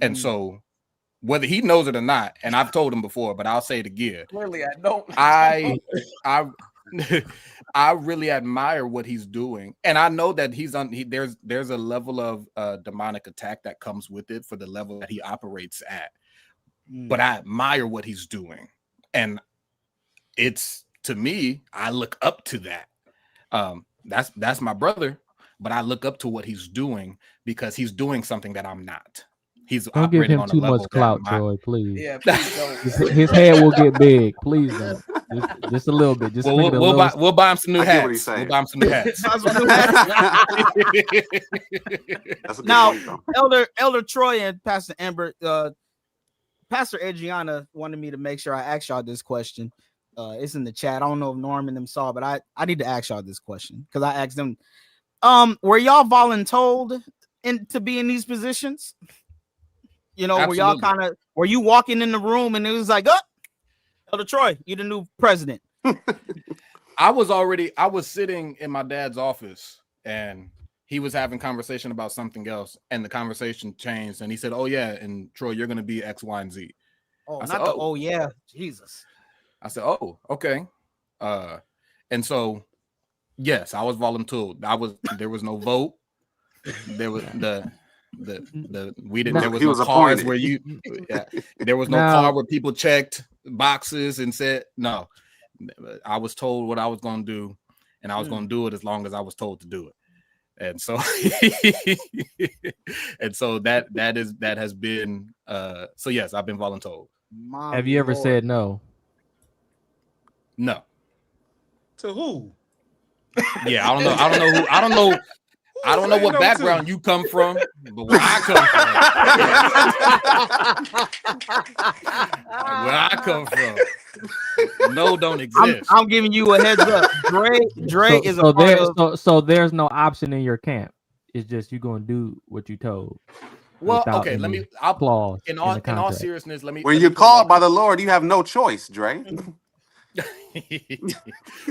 And so whether he knows it or not, and I've told him before, but I'll say it again.
Clearly, I don't.
I really admire what he's doing, and I know that there's a level of demonic attack that comes with it for the level that he operates at. But I admire what he's doing, and it's, to me, I look up to that. That's my brother, but I look up to what he's doing because he's doing something that I'm not. He's
don't give him
on
too
a level
much clout, Troy. Please.
Yeah, please don't.
His head will get big. Please don't. Just a little bit. Just
we'll buy him some new hats.
We'll
buy him some new hats.
Now, Elder Troy and Pastor Ember, Pastor Adriana wanted me to make sure I ask y'all this question. It's in the chat. I don't know if Norm and them saw, but I need to ask y'all this question because I asked them. Were y'all voluntold to be in these positions? You know,
Absolutely.
were you walking in the room and it was like, oh, Elder Troy, you're the new president?
I was sitting in my dad's office and he was having conversation about something else, and the conversation changed and he said, oh yeah, and Troy, you're going to be X, Y, and Z.
Oh,
said,
oh yeah, Jesus.
I said, oh, okay. And so, yes, I was volunteered. There was no vote. There was we didn't. There was no cards where there was no card where people checked boxes and said no. I was told what I was going to do, and I was going to do it as long as I was told to do it. And so, that has been. So yes, I've been voluntold.
Have you ever said no?
No.
To who?
Yeah, I don't know what background you come from, but where I come from, no, don't exist.
I'm giving you a heads up. Dre is a part of.
So there's no option in your camp. It's just you're gonna do what you told.
Well,
without
okay,
any
I'll
clause
in
in
all
the contract.
seriousness, let me
When
let
you're
me put it
called
like
by the Lord, you have no choice, Dre.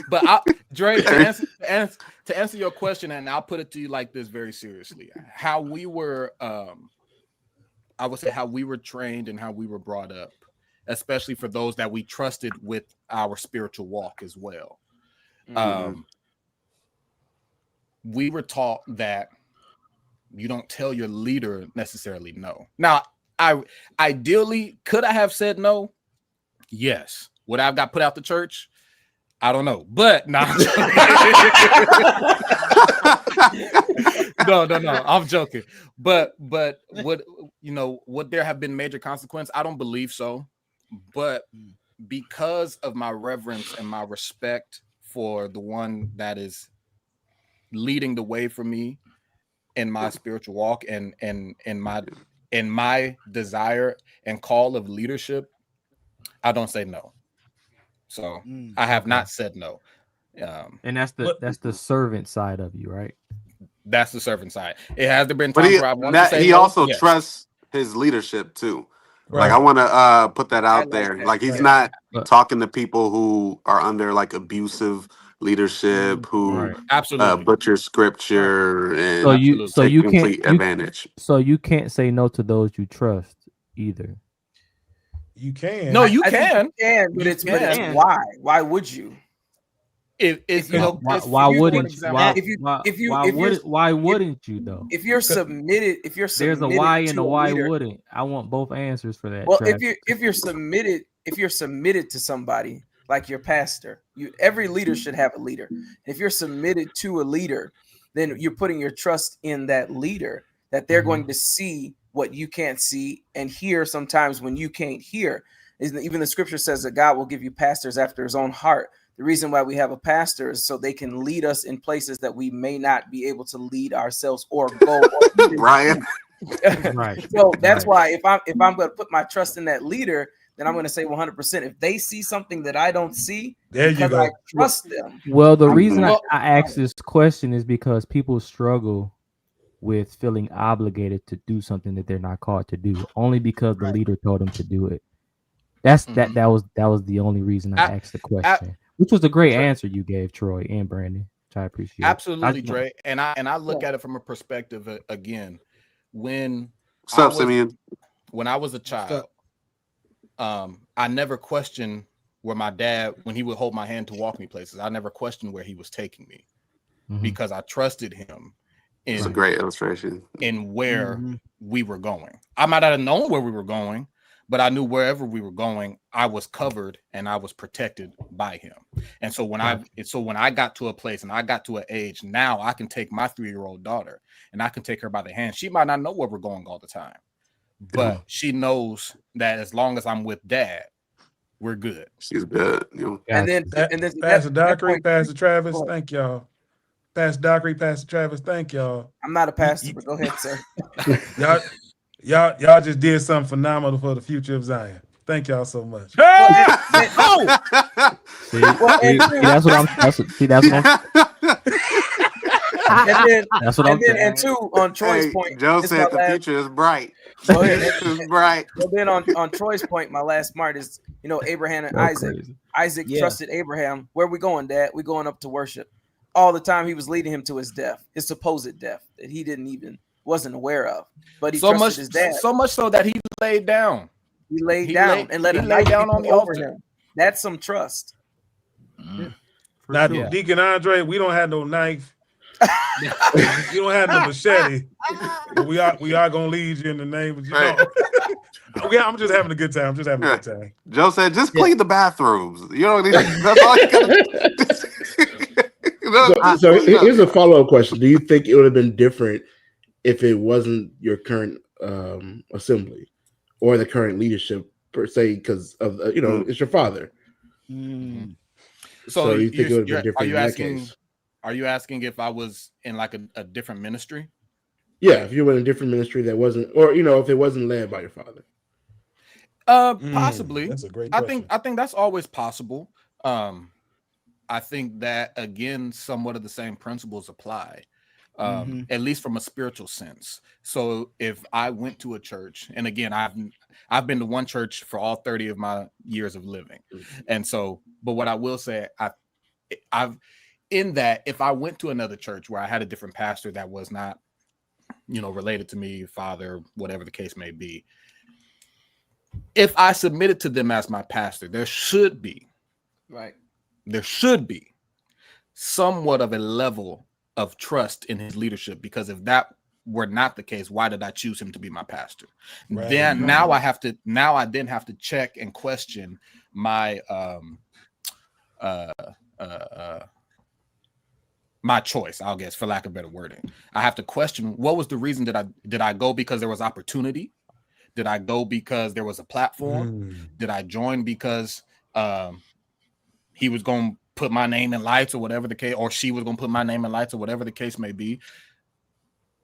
But Dre, to answer your question, and I'll put it to you like this very seriously. How we were I would say how we were trained and how we were brought up, especially for those that we trusted with our spiritual walk as well. We were taught that you don't tell your leader necessarily no. Now, ideally, could I have said no? Yes. Would I have got put out the church? I don't know, but no, no, I'm joking. But would there have been major consequence? I don't believe so. But because of my reverence and my respect for the one that is leading the way for me in my spiritual walk and in my desire and call of leadership, I don't say no. So I have not said no.
And that's the servant side of you, right?
That's the servant side. It has been
But
times where I wanted to say
he
no.
also
Yes.
trusts his leadership too.
Right.
Like I want to put that out
like
there.
that.
Like he's
Right.
not talking to people who are under like abusive leadership, who
absolutely
butcher scripture and
So
take
you
complete
can't
advantage.
So you can't say no to those you trust either.
You can.
No, you
I think
can.
you can, but
You
it's
can.
why? Why would you?
If you know,
why wouldn't you though?
If you're submitted,
There's a why and
to
a why
leader,
wouldn't. I want both answers for that.
well,
Travis.
if you're submitted to somebody like your pastor, every leader should have a leader. If you're submitted to a leader, then you're putting your trust in that leader, that they're going to see what you can't see and hear sometimes when you can't hear. Even the scripture says that God will give you pastors after his own heart. The reason why we have a pastor is so they can lead us in places that we may not be able to lead ourselves or go.
Ryan.
Right.
So that's why if I'm going to put my trust in that leader, then I'm going to say 100%. If they see something that I don't see,
there you go.
I trust them.
Well, the reason I ask this question is because people struggle with feeling obligated to do something that they're not called to do, only because the leader told them to do it. That was the only reason I asked the question, which was a great answer you gave, Troy and Brandon, which I appreciate.
Absolutely, Dre. And I look at it from a perspective again. When
Simeon?
When I was a child, I never questioned where my dad, when he would hold my hand to walk me places, I never questioned where he was taking me because I trusted him.
It's a great illustration.
In where we were going. I might not have known where we were going, but I knew wherever we were going, I was covered and I was protected by him. And so when I got to a place and I got to an age, now I can take my 3-year-old daughter and I can take her by the hand. She might not know where we're going all the time, but she knows that as long as I'm with dad, we're good.
She's good.
And then
Pastor Dockery, Pastor Travis, thank y'all. Pastor Dockery, Pastor Travis, thank y'all.
I'm not a pastor, but go ahead, sir.
y'all just did something phenomenal for the future of Zion. Thank y'all so much.
See, that's what I'm. See, that's what I'm.
That's what I'm saying. And two, on Troy's point,
Joe said the future is bright.
Go ahead.
It's bright.
Well, then on Troy's point, my last part is, Abraham and Isaac. Crazy. Isaac trusted Abraham. Where are we going, Dad? We're going up to worship. All the time he was leading him to his death, his supposed death that he wasn't aware of. But he trusted his dad.
So much so that he laid down.
He laid down and let him lay down on the altar. That's some trust.
Now, Deacon Andre, we don't have no knife. You don't have no machete. But we are gonna lead you in the name of I'm just having a good time.
Joe said, just clean the bathrooms. You know, that's all you gotta
So here's a follow-up question. Do you think it would have been different if it wasn't your current assembly or the current leadership per se, because of it's your father?
So
you think it would have been different in that case?
Are you asking if I was in like a different ministry?
Yeah, if you were in a different ministry that wasn't, or if it wasn't led by your father.
Possibly.
That's a great question.
I think that's always possible. I think that again, somewhat of the same principles apply. at least from a spiritual sense. So if I went to a church, and again, I've been to one church for all 30 of my years of living. And so, but what I will say, I've in that, if I went to another church where I had a different pastor that was not, related to me, father, whatever the case may be, if I submitted to them as my pastor, there should be somewhat of a level of trust in his leadership, because if that were not the case, why did I choose him to be my pastor?
Right.
Then now I then have to check and question my my choice, I guess, for lack of better wording. I have to question, what was the reason did I go because there was opportunity? Did I go because there was a platform? Did I join because he was going to put my name in lights or whatever the case, or she was going to put my name in lights or whatever the case may be?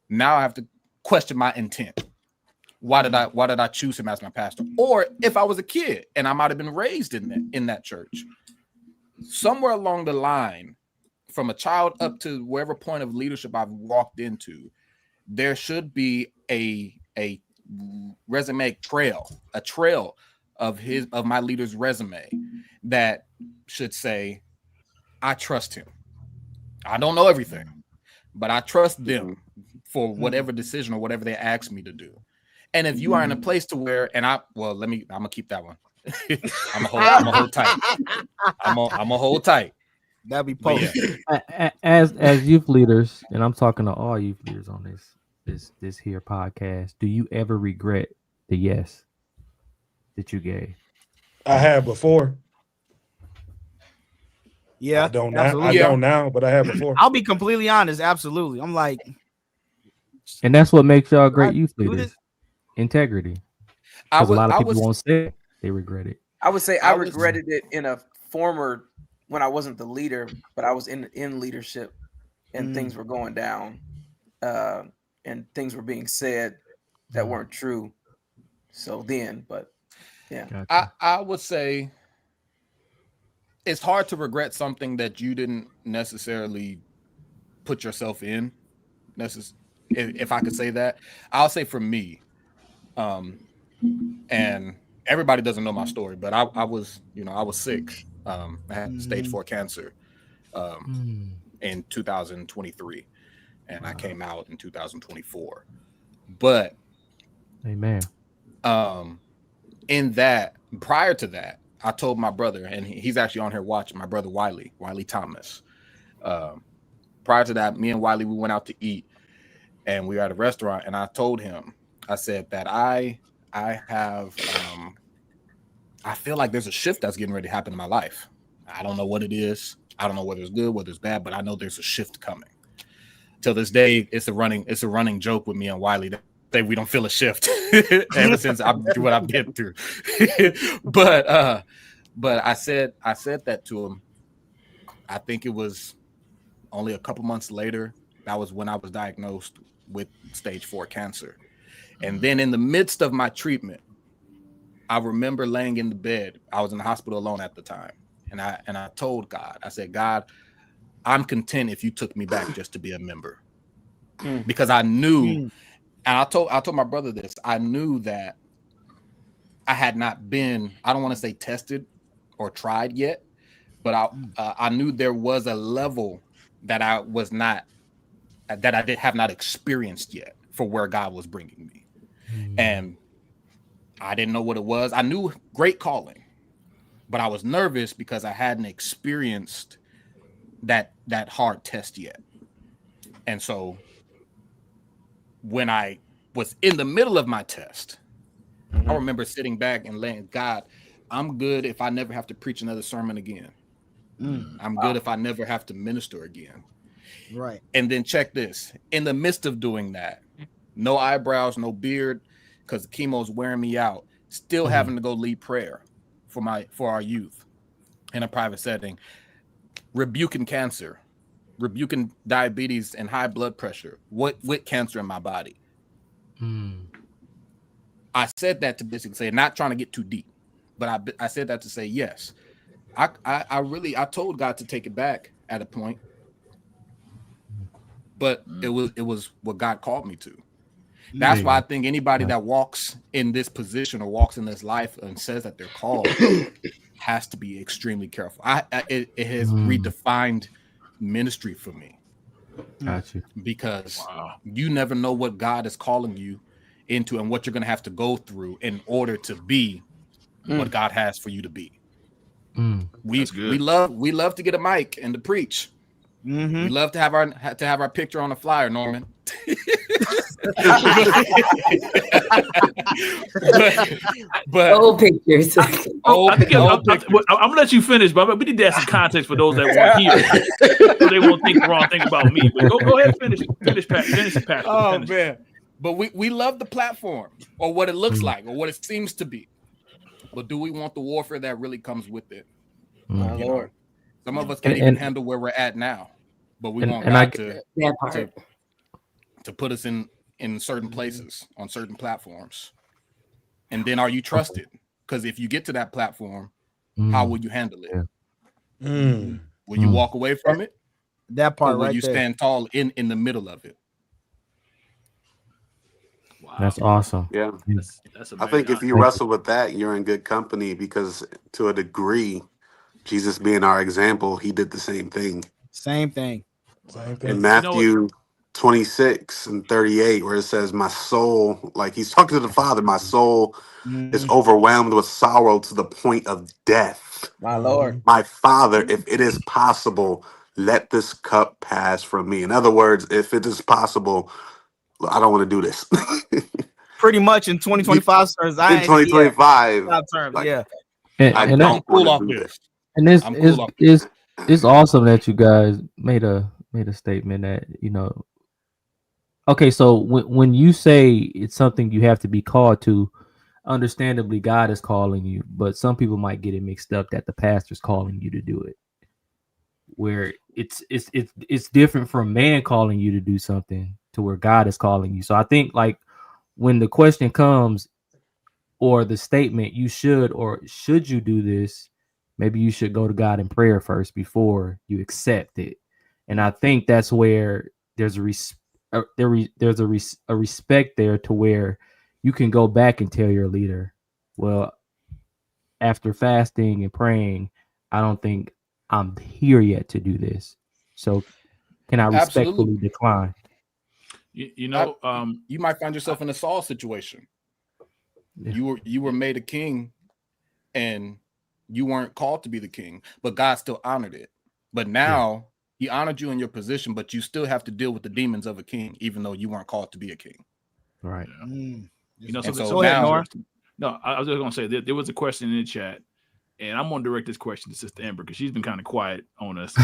Now I have to question my intent. Why did I choose him as my pastor? Or if I was a kid and I might have been raised in that church, somewhere along the line, from a child up to wherever point of leadership I've walked into, there should be a resume trail, a trail of my leader's resume that should say, I trust him. I don't know everything, but I trust them for whatever decision or whatever they ask me to do. And if you are in a place to where, I'm gonna keep that one. I'm gonna hold tight. I'm gonna hold tight.
That'd be post.
Yeah. As youth leaders, and I'm talking to all youth leaders on this here podcast, do you ever regret the yes that you gave?
I have before.
Yeah,
I don't
absolutely.
now. I don't now, but I have before.
I'll be completely honest. Absolutely. I'm like,
and that's what makes y'all great youth leaders. Integrity. Because a lot of people won't say it. They regret it.
I would say I regretted it in a former, when I wasn't the leader, but I was in leadership, and things were going down, and things were being said that weren't true. So then, but yeah,
Gotcha.
I would say it's hard to regret something that you didn't necessarily put yourself in. If I could say that, I'll say for me, and everybody doesn't know my story, but I was sick. I had stage 4 cancer in 2023, and I came out in 2024. But
amen.
In that, prior to that, I told my brother, and he's actually on here watching, my brother Wiley Thomas. Prior to that, me and Wiley, we went out to eat, and we were at a restaurant, and I told him, I said that I have I feel like there's a shift that's getting ready to happen in my life. I don't know what it is. I don't know whether it's good, whether it's bad, but I know there's a shift coming. Till this day, it's a running joke with me and Wiley that we don't feel a shift ever since I've through what I've been through. but I said that to him. I think it was only a couple months later. That was when I was diagnosed with stage 4 cancer. And then in the midst of my treatment, I remember laying in the bed. I was in the hospital alone at the time. And I told God, I said, God, I'm content if you took me back just to be a member. Because I knew, and I told my brother this, I knew that I had not been, I don't want to say tested or tried yet, but I knew there was a level that I have not experienced yet for where God was bringing me. And I didn't know what it was. I knew great calling, but I was nervous because I hadn't experienced that hard test yet. And so when I was in the middle of my test, I remember sitting back and laying, God, I'm good if I never have to preach another sermon again. I'm good if I never have to minister again.
Right.
And then check this. In the midst of doing that, no eyebrows, no beard, because the chemo's wearing me out, still having to go lead prayer for our youth in a private setting, rebuking cancer, rebuking diabetes and high blood pressure, with cancer in my body. I said that to basically say, not trying to get too deep, but I said that to say, yes, I told God to take it back at a point, but it was what God called me to. That's why I think anybody that walks in this position or walks in this life and says that they're called has to be extremely careful. It has redefined ministry for me.
Got you.
Because you never know what God is calling you into and what you're going to have to go through in order to be what God has for you to be. We love to get a mic and to preach. We love to have our picture on a flyer, Norman. but
old pictures.
I'm gonna let you finish, but we need to add some context for those that weren't here, so they won't think the wrong thing about me. But go ahead, finish, Pastor.
Oh man, but we love the platform or what it looks like or what it seems to be, but do we want the warfare that really comes with it?
My Lord,
some of us can't even handle where we're at now, but we want God to put us in certain places on certain platforms. And then are you trusted? Because if you get to that platform, how will you handle it? Will you walk away from it?
That part,
or will
right
you
there.
stand tall in the middle of it?
Wow. That's awesome.
Yeah.
That's
I think if you wrestle with that, you're in good company, because to a degree, Jesus being our example, he did the same thing.
Same thing.
In Matthew 26:38, where it says, my soul, like he's talking to the Father, my soul is overwhelmed with sorrow to the point of death.
my Lord,
My Father, if it is possible, let this cup pass from me. In other words, if it is possible, I don't want to do this.
Pretty much in 2025 terms.
In 2025,
terms, yeah.
I don't want to do this.
And it's awesome that you guys made a statement that, you know. Okay, so when you say it's something you have to be called to, understandably God is calling you, but some people might get it mixed up that the pastor's calling you to do it. Where it's different from man calling you to do something to where God is calling you. So I think, like, when the question comes or the statement, you should or should you do this, maybe you should go to God in prayer first before you accept it. And I think that's where there's a respect there to where you can go back and tell your leader, well, after fasting and praying, I don't think I'm here yet to do this. So can I respectfully decline?
You know,
you might find yourself in a Saul situation. Yeah. You were made a king and you weren't called to be the king, but God still honored it. But now he honored you in your position, but you still have to deal with the demons of a king, even though you weren't called to be a king.
Right.
You know,
so now,
no, I was just going to say there was a question in the chat, and I'm going to direct this question to Sister Ember because she's been kind of quiet on us.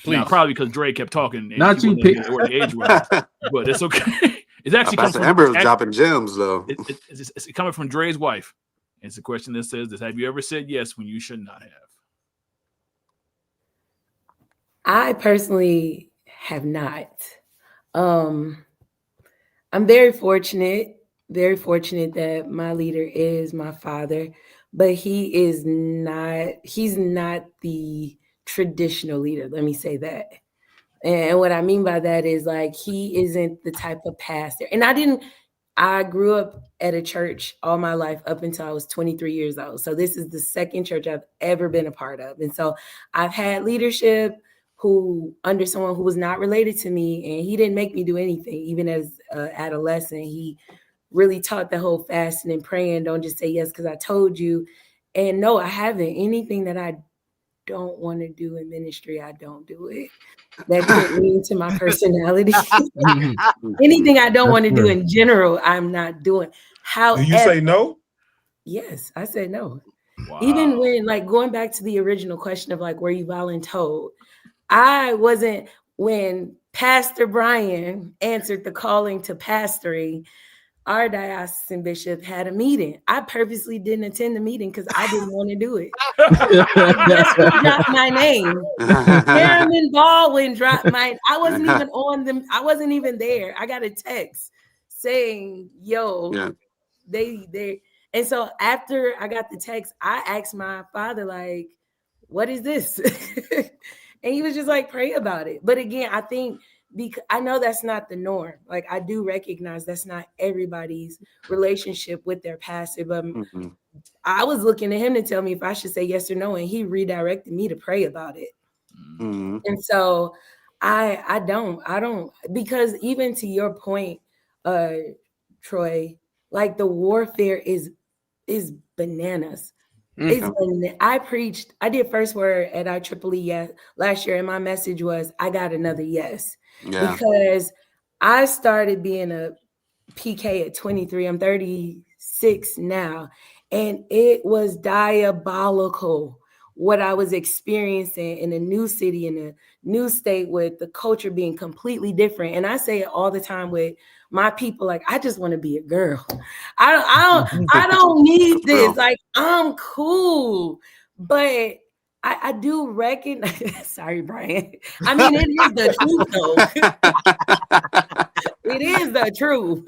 Now, probably because Dre kept talking. And
not you, pick
or the age was, but it's okay. It's actually coming from
Ember was dropping gems, though.
It's coming from Dre's wife. It's a question that says this: have you ever said yes when you should not have?
I personally have not. I'm very fortunate that my leader is my father, but he's not the traditional leader. Let me say that. And what I mean by that is, like, he isn't the type of pastor. And I grew up at a church all my life up until I was 23 years old. So this is the second church I've ever been a part of. And so I've had leadership who under someone who was not related to me, and he didn't make me do anything. Even as an adolescent, he really taught the whole fasting and praying. Don't just say yes because I told you. And no, I haven't. Anything that I don't want to do in ministry, I don't do it. That fit me into my personality. Anything I don't want to do in general, I'm not doing. However,
do you say no?
Yes, I said no.
Wow.
Even when, like, going back to the original question of, like, were you voluntold? I wasn't. When Pastor Brian answered the calling to pastoring, our diocesan bishop had a meeting. I purposely didn't attend the meeting because I didn't want to do it. Guess who dropped my name? Chairman Baldwin dropped mine. I wasn't even on them. I wasn't even there. I got a text saying, yo, they. And so after I got the text, I asked my father, like, what is this? And he was just like, pray about it. But again, I think because I know that's not the norm. Like, I do recognize that's not everybody's relationship with their pastor, but
Mm-hmm.
I was looking at him to tell me if I should say yes or no, and he redirected me to pray about it.
Mm-hmm.
And so I don't, because even to your point, Troy, like the warfare is bananas. I did first word at IEEE last year, and my message was, I got another yes.
Yeah.
Because I started being a PK at 23. I'm 36 now, and it was diabolical what I was experiencing in a new city, in a new state, with the culture being completely different. And I say it all the time with my people, like, I just want to be a girl. I don't need this. Like, I'm cool. But I do recognize, sorry, Brian. I mean, it is the truth, though. It is the truth.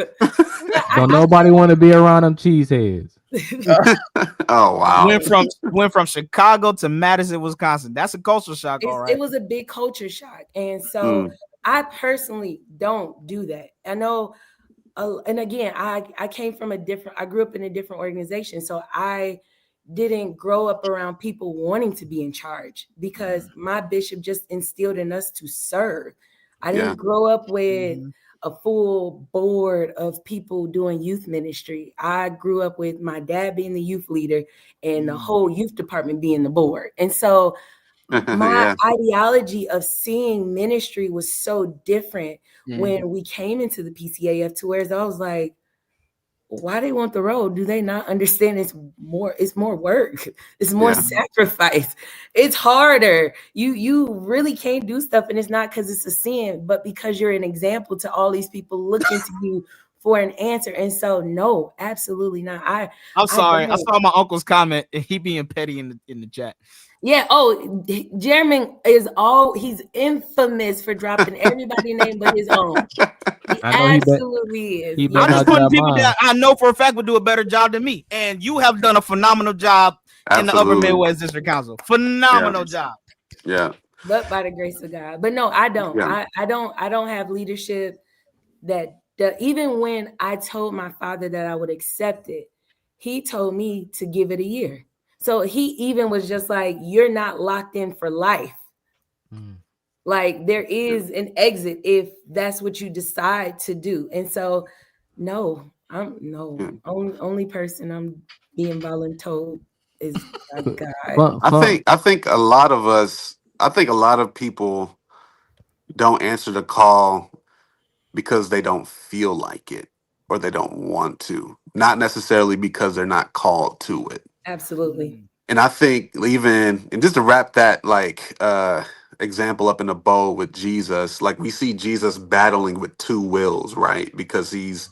Don't nobody want to be around them cheeseheads.
Oh wow!
Went from Chicago to Madison, Wisconsin. That's a culture shock, all right.
It was a big culture shock, and so I personally don't do that. I know, and again, I came from I grew up in a different organization, so I didn't grow up around people wanting to be in charge, because my bishop just instilled in us to serve. I didn't grow up with a full board of people doing youth ministry. I grew up with my dad being the youth leader and the whole youth department being the board. And so my ideology of seeing ministry was so different when we came into the PCAF, to where I was like, why they want the role? Do they not understand it's more work? It's more sacrifice. It's harder. You really can't do stuff, and it's not because it's a sin, but because you're an example to all these people looking to you for an answer. And so, no, absolutely not.
I'm sorry. I saw my uncle's comment, and he being petty in the chat.
Yeah. Oh, Jeremy he's infamous for dropping everybody's name but his own. He absolutely is.
I'm just putting people that I know for a fact would do a better job than me. And you have done a phenomenal job in the Upper Midwest District Council. Phenomenal job.
Yeah.
But by the grace of God. But no, I don't.
Yeah.
I don't have leadership that even when I told my father that I would accept it, he told me to give it a year. So he even was just like, you're not locked in for life. Like, there is an exit if that's what you decide to do. And so, no, only person I'm being voluntold is God.
I think a lot of people don't answer the call because they don't feel like it or they don't want to, not necessarily because they're not called to it.
Absolutely.
And I think and just to wrap that example up in a bow with Jesus, like we see Jesus battling with two wills, right? Because he's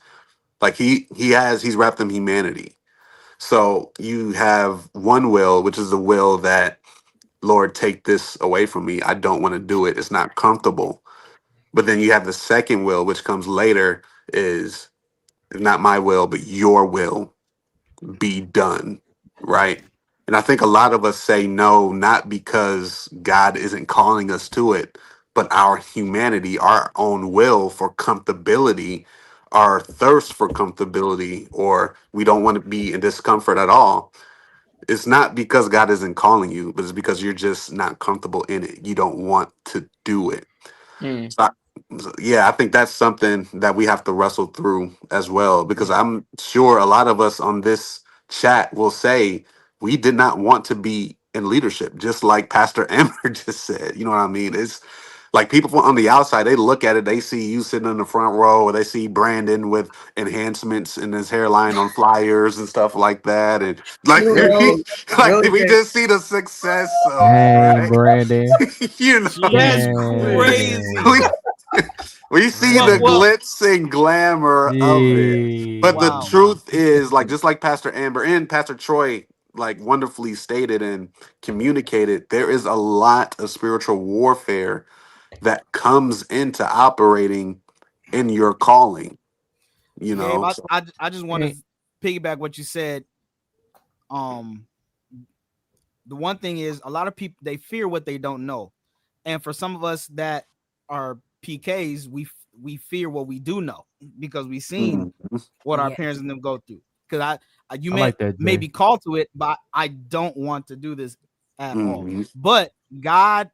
like he's wrapped in humanity. So you have one will, which is the will that, Lord, take this away from me. I don't want to do it. It's not comfortable. But then you have the second will, which comes later, is not my will, but your will be done, right? And I think a lot of us say no, not because God isn't calling us to it, but our humanity, our own will for comfortability, our thirst for comfortability, or we don't want to be in discomfort at all. It's not because God isn't calling you, but it's because you're just not comfortable in it. You don't want to do it. I think that's something that we have to wrestle through as well, because I'm sure a lot of us on this chat will say we did not want to be in leadership, just like Pastor Ember just said. You know what I mean? It's like people on the outside, they look at it, they see you sitting in the front row, or they see Brandon with enhancements in his hairline on flyers and stuff like that. And like, we just see the success of
Brandon.
you know,
that's crazy.
We see the glitz and glamour of it. But the truth is, like, just like Pastor Amber and Pastor Troy like wonderfully stated and communicated, there is a lot of spiritual warfare that comes into operating in your calling. You know,
Gabe, I just want to piggyback what you said. The one thing is, a lot of people, they fear what they don't know, and for some of us that are PKs, we fear what we do know because we've seen what our parents and them go through. Because you may be called to it, but I don't want to do this at all. But God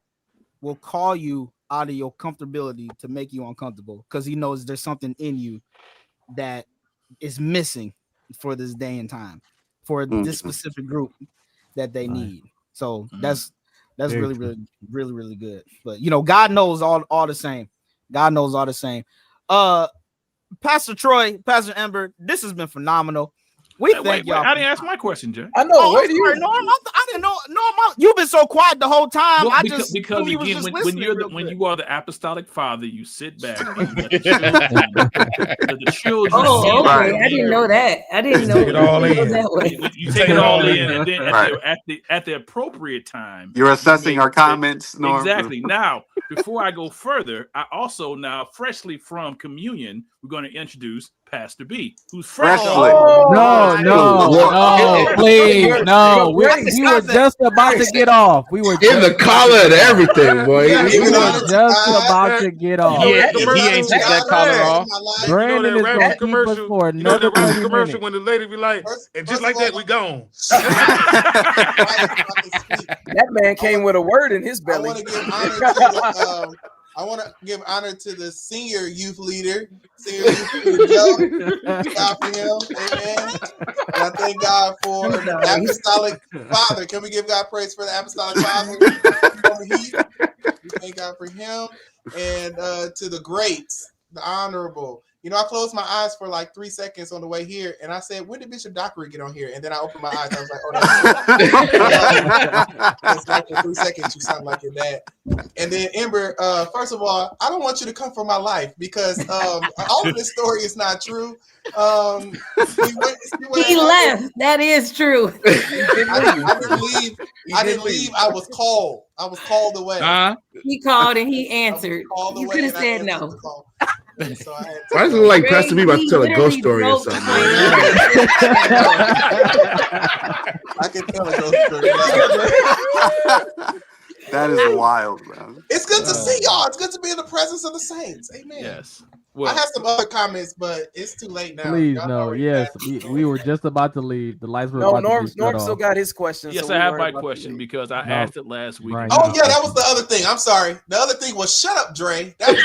will call you out of your comfortability to make you uncomfortable because he knows there's something in you that is missing for this day and time for this specific group that they need. So that's really good. But God knows all the same. God knows all the same. Pastor Troy, Pastor Ember, this has been phenomenal. Wait, y'all.
I didn't ask my question, Jay.
I know. I
didn't know. You've been so quiet the whole time.
Well,
I
because
again,
when you are the apostolic father, you sit back. And the children.
Oh, okay. I didn't know that. I didn't know
it all in.
That way.
You take it all in, and then at the appropriate time,
you're assessing our comments. Norm.
Exactly. Now, before I go further, I also now freshly from communion, we're going to introduce Pastor B, who's fresh.
No, please, no. We were just about to get off. We were
in the collar and everything, boy.
We were just about to get off.
He ain't took that collar off.
Brandon is going to keep us for another
commercial when the lady be like, and just like that, we gone.
That man came with a word in his belly.
I want to give honor to the senior youth leader, Joe. God for him, amen. And I thank God for the apostolic father. Can we give God praise for the apostolic father? We thank God for him. And to the greats, the honorable. I closed my eyes for like 3 seconds on the way here, and I said, "When did Bishop Dockery get on here?" And then I opened my eyes. I was like, "Oh, that's like for 3 seconds. You sound like your dad." And then Ember, first of all, I don't want you to come for my life because all of this story is not true.
He left. That is true.
I didn't leave. I was called. I was called away.
He called and he answered. You could have said no.
So I
just look like Pastor B about to tell a ghost story or something.
I can tell a ghost story.
That is wild, man.
It's good to see y'all. It's good to be in the presence of the saints. Amen.
Yes.
Well, I have some other comments, but it's too late now.
Please, no. Yes, we were just about to leave. The lights were about to be shut
Norm
off.
still got his question.
Yes,
so
I have my question because I asked it last week.
Right.
Oh, yeah, that was the other thing. I'm sorry. The other thing was shut up, Dre. That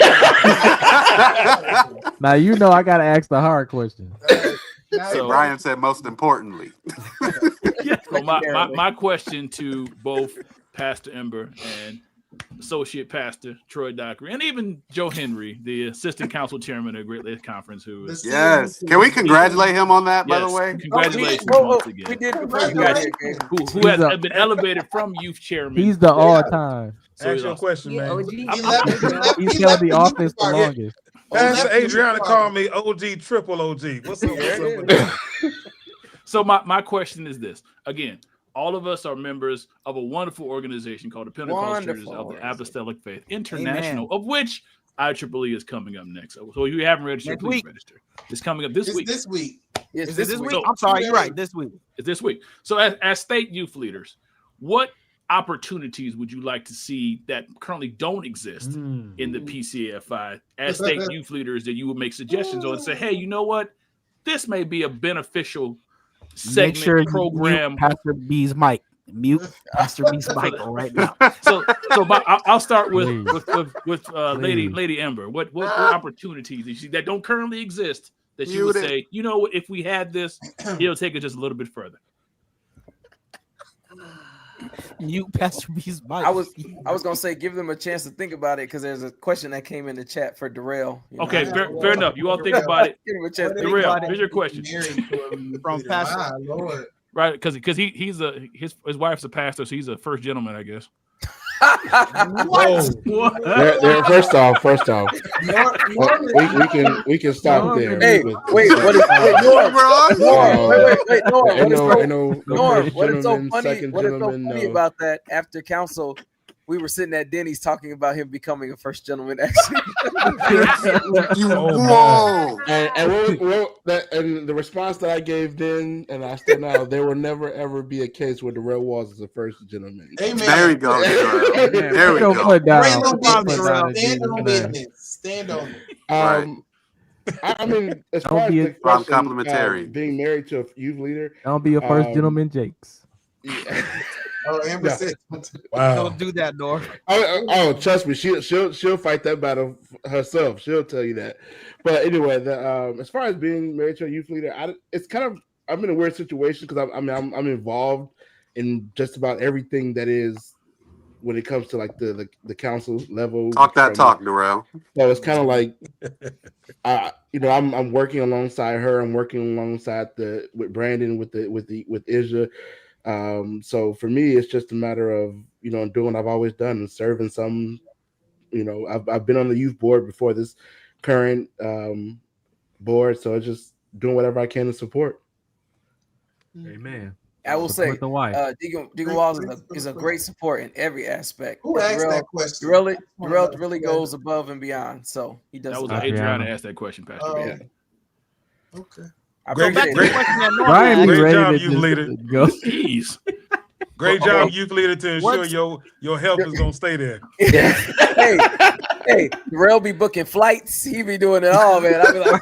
was now, I got to ask the hard question.
So Brian said most importantly.
So my question to both Pastor Ember and Associate Pastor Troy Dockery, and even Joe Henry, the Assistant Council Chairman of Great Lakes Conference, who is
Can we congratulate him on that? By the way,
congratulations once again.
We did before you got here,
who has been elevated from youth chairman.
He's the all-time.
Ask your question, man.
He's held the office the longest.
Pastor Adriana called me OG, triple OG. What's up with that?
So my question is this again. All of us are members of a wonderful organization called the Pentecostal Churches of the Apostolic Faith International, of which IEEE is coming up next. So if you haven't registered, please register. It's coming up this week.
This week.
Yes, is this week? So, I'm sorry, you're right. This week.
It's this week. So as state youth leaders, what opportunities would you like to see that currently don't exist in the PCAFI as state youth leaders that you would make suggestions on and say, hey, you know what? This may be a beneficial segment,
make sure
program.
You Pastor B's mic. Mute Pastor B's mic right now.
So I'll start with Lady Ember. What opportunities you see that don't currently exist that you would say, you know what, if we had this, it'll take it just a little bit further.
Mute Pastor B's mic.
I was gonna say give them a chance to think about it because there's a question that came in the chat for Darrell.
Okay, fair enough. You all think about it.
Give him a chance.
Darrell, here's your question.
From Pastor.
Lord.
Right, because his wife's a pastor, so he's a first gentleman, I guess.
What? First off, we can stop there.
Hey, wait, Norm. What is so funny about that? After council, we were sitting at Denny's talking about him becoming a first gentleman. Actually,
Whoa.
And the response that I gave then, and I still now, there will never ever be a case where Darrell Walls is the first gentleman.
Amen.
There we go. There we go.
Stand on business. Stand on it.
I mean, as far as the
I'm
question,
complimentary.
being married to a youth leader,
Don't be a first gentleman, Jakes.
Yeah.
Oh, Amber said,
Wow.
Don't do that, Nor.
Oh, trust me, she'll fight that battle herself. She'll tell you that. But anyway, as far as being married to a youth leader, it's kind of, I'm in a weird situation because I'm involved in just about everything that is when it comes to like the council level.
Talk, Darrell.
So it's kind of like, I'm working alongside her. I'm working alongside with Brandon, with Isha. So for me, it's just a matter of doing what I've always done and serving some. I've been on the youth board before this current board, so it's just doing whatever I can to support.
Amen.
I will say,
the wife.
Deacon Walls is a great support in every aspect.
Who asked that question?
Darrell really goes above and beyond, so he does.
That was Adriana asked that question, Pastor.
Okay.
Great job,
youth
leader.
Jeez.
Great job, youth leader, to ensure your health is gonna stay there.
Hey, Darrell be booking flights. He be doing it all, man. I be like,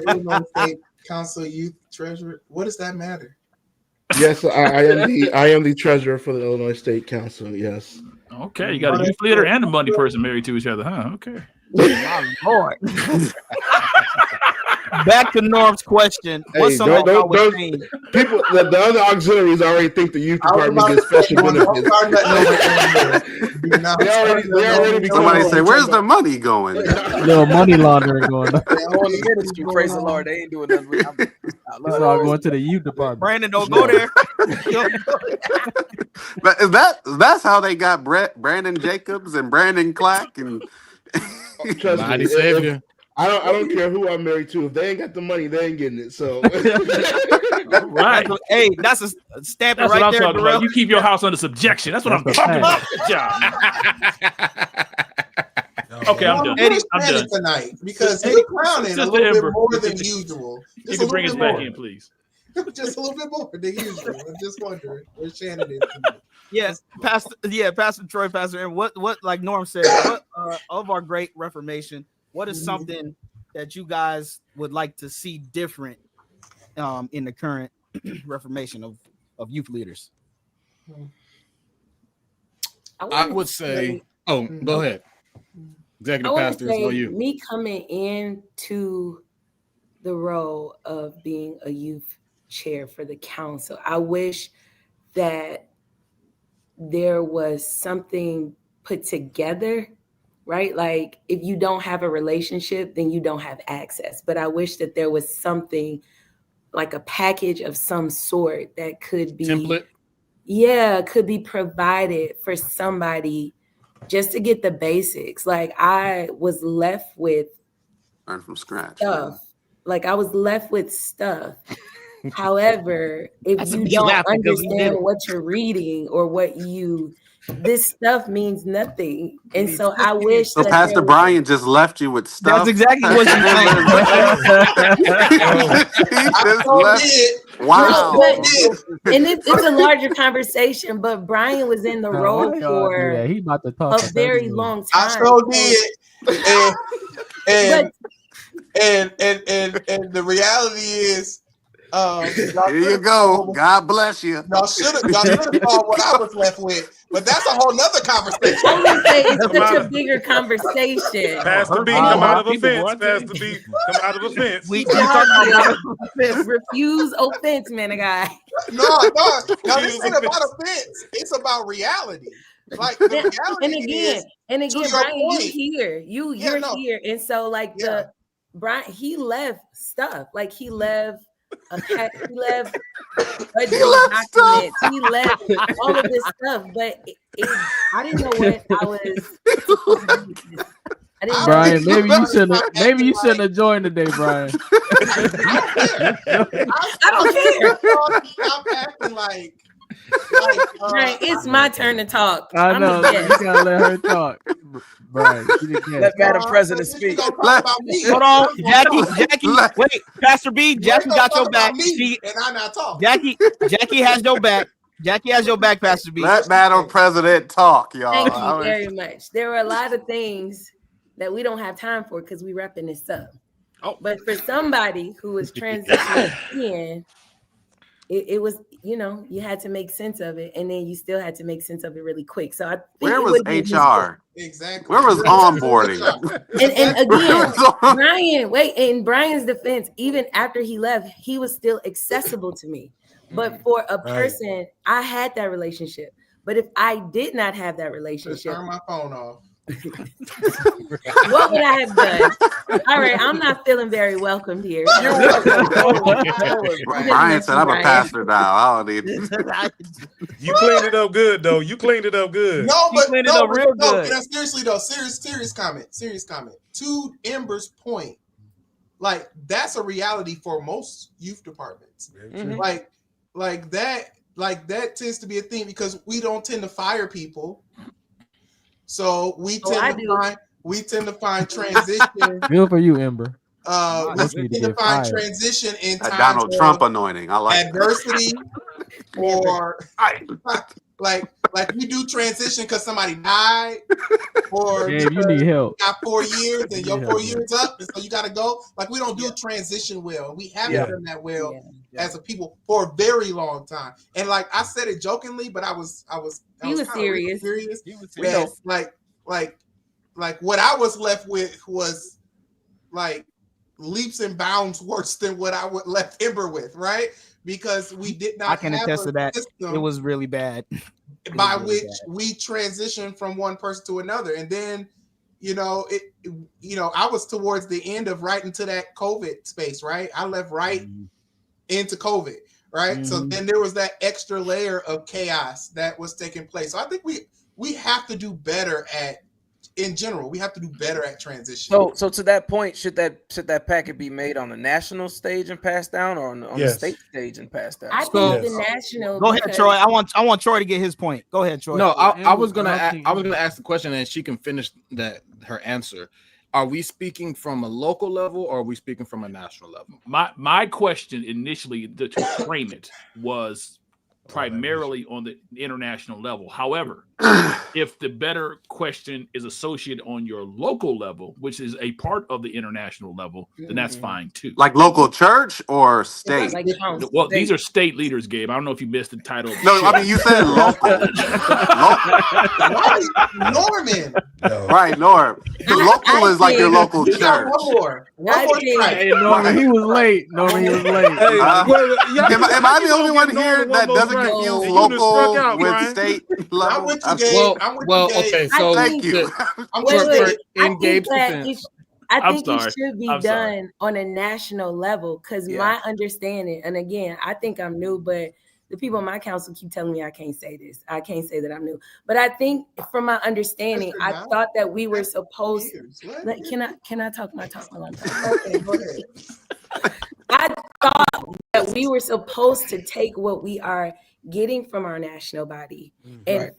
Illinois State Council Youth Treasurer. What does that matter?
Yes, I am the treasurer for the Illinois State Council. Yes.
Okay, you got a youth leader and a money person married to each other, huh? Okay.
My Lord. Back to Norm's question. What's something y'all would change?
People, the other auxiliaries already think the youth department gets special benefits.
Somebody say, "Where's the money going?"
Little money laundering going on.
Praise the Lord, they ain't doing nothing.
It's all going to the youth department.
Brandon, don't go there.
But that's how they got Brandon Jacobs and Brandon Clack and
Mighty Savior. I don't care who I'm married to. If they ain't got the money, they ain't getting it. So,
right.
Hey, that's a stamp
That's
right
what I'm
there,
talking
Darrell.
about. You keep your house under subjection. That's what I'm talking about. Good job. Okay, I'm done. I'm done
tonight because he's clowning a little bit more than usual.
You can bring us back in, please.
Just a little bit more than usual. I'm just wondering where Shannon is tonight.
Yes, Pastor Troy, Pastor Aaron, what like Norm said, what of our great Reformation, what is something that you guys would like to see different in the current Reformation of youth leaders?
I would say, go ahead. Executive Pastor, it's you.
Me coming into the role of being a youth chair for the council, I wish that there was something put together, right? Like if you don't have a relationship, then you don't have access. But I wish that there was something like a package of some sort that could be could be provided for somebody just to get the basics. Like I was left with
learn from scratch
stuff. Like I was left with stuff. However, if you don't understand what you're reading or this stuff means nothing. And so I wish
so Pastor Brian just left you with stuff.
That's exactly what you
meant. Wow.
And it's a larger conversation, but Brian was in the role for
he about to talk
a very long time.
I so did. And the reality is,
here you go. God bless you.
Y'all should have thought what I was left with, but that's a whole nother conversation.
I would say it's such a bigger conversation.
Pastor B, come out of offense. Pastor B, come out of offense.
We talk about refuse offense, man, a guy.
No, this ain't about offense. It's about reality. Like the reality
and again, Brian, you're here, and so like Brian, he left stuff. Like he left documents. He left all of this stuff, but I didn't know what I was.
Brian, maybe you shouldn't have joined today, Brian.
I don't care.
Stop acting like
Right, it's my turn to talk.
I know. You gotta let her talk. Right.
Let Madam President speak.
Hold on, Jackie. Wait, Pastor B. Jackie got your back.
And I'm not talking.
Jackie has your back. Jackie has your back, Pastor B.
Let Madam President talk, y'all.
Thank you very much. There were a lot of things that we don't have time for because we wrapping this up.
Oh,
but for somebody who was transitioning in, it was, you had to make sense of it, and then you still had to make sense of it really quick. So I think
where was HR?
Exactly.
Where was onboarding?
and again, Brian, in Brian's defense, even after he left, he was still accessible to me. But for a person, I had that relationship. But if I did not have that relationship,
turn my phone off.
What would I have done? All right, I'm not feeling very welcomed here.
Brian said, "I'm a pastor now. I don't need."
You cleaned it up good, though. You cleaned it up good.
No, but
cleaned it up real good.
Seriously though, serious comment. To Ember's point, like that's a reality for most youth departments. Like that tends to be a thing because we don't tend to fire people. So we tend to find transition.
Good for you, Ember.
We tend to find transition in
a
times
Donald Trump anointing. I like
adversity, or like we do transition because somebody died, or
you need help.
You got 4 years and your 4 years up, and so you got to go. Like we don't do transition well. We haven't done that well as a people for a very long time. And like I said it jokingly, but I was
serious.
Like what I was left with was like leaps and bounds worse than what I would left Ember with, right? Because we did not.
I can attest to that. It was really bad.
By which we transitioned from one person to another, and then I was towards the end of right into that COVID space, right? I left into COVID, right? So then there was that extra layer of chaos that was taking place. So I think we have to do better at. In general, we have to do better at transition.
So to that point, should that packet be made on the national stage and passed down, or on the state stage and passed down?
I think the national.
Go ahead, Troy. I want Troy to get his point. Go ahead, Troy.
No, I was gonna ask the question, and she can finish her answer. Are we speaking from a local level, or are we speaking from a national level?
My question initially to frame it was primarily on the international level. However, if the better question is associated on your local level, which is a part of the international level, then that's fine too.
Like local church or state?
Well, these are state leaders, Gabe. I don't know if you missed the title.
No, I mean you said local.
Norman.
Right, Norm. Local is like your local church.
One more try.
Hey, Norman, he was late.
Hey,
am I the only one here that doesn't confuse local with state level?
Okay, so
thank you.
In Gabe's defense, I think it should be done on a national level because my understanding, and again, I think I'm new, but the people on my council keep telling me I can't say this. I can't say that I'm new. But I think from my understanding, I thought that we were supposed to. Can I talk my talk? Okay, go ahead. I thought that we were supposed to take what we are getting from our national body and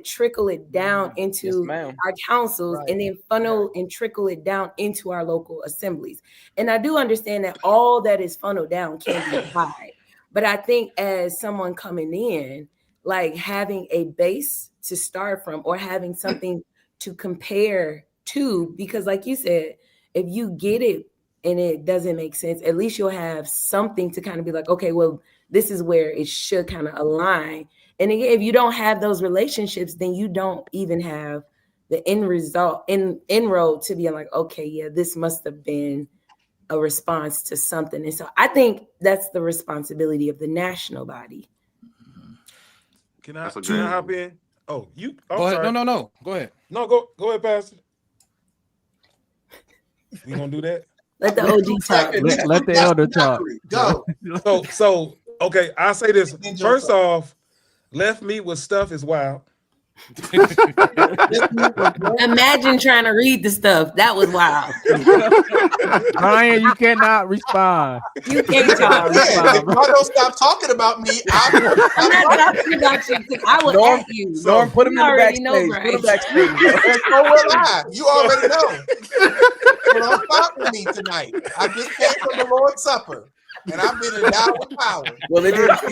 trickle it down into our councils, and then funnel and trickle it down into our local assemblies. And I do understand that all that is funneled down can be applied. But I think as someone coming in, like having a base to start from or having something to compare to, because like you said, if you get it and it doesn't make sense, at least you'll have something to kind of be like, okay, well, this is where it should kind of align. And again, if you don't have those relationships, then you don't even have the end result, inroad to be like, okay, yeah, this must have been a response to something. And so I think that's the responsibility of the national body.
Can I hop in? Oh, you
go ahead. No. Go ahead.
No, go ahead, Pastor. You gonna do that?
Let the OG talk.
Let the elder talk.
Go.
So okay, I'll say this. First off, left meat with stuff is wild.
Imagine trying to read the stuff. That was wild.
Brian, you cannot respond.
You can't talk.
If y'all don't stop talking about me,
I'm not talking about you because I was
Norm,
at you.
Norm, put him
You
in the
already know,
backstage. Put him backstage.
And so will I. You already know. So don't stop with me tonight. I just came from the Lord's Supper. And I've been endowed with power.
Well, it didn't.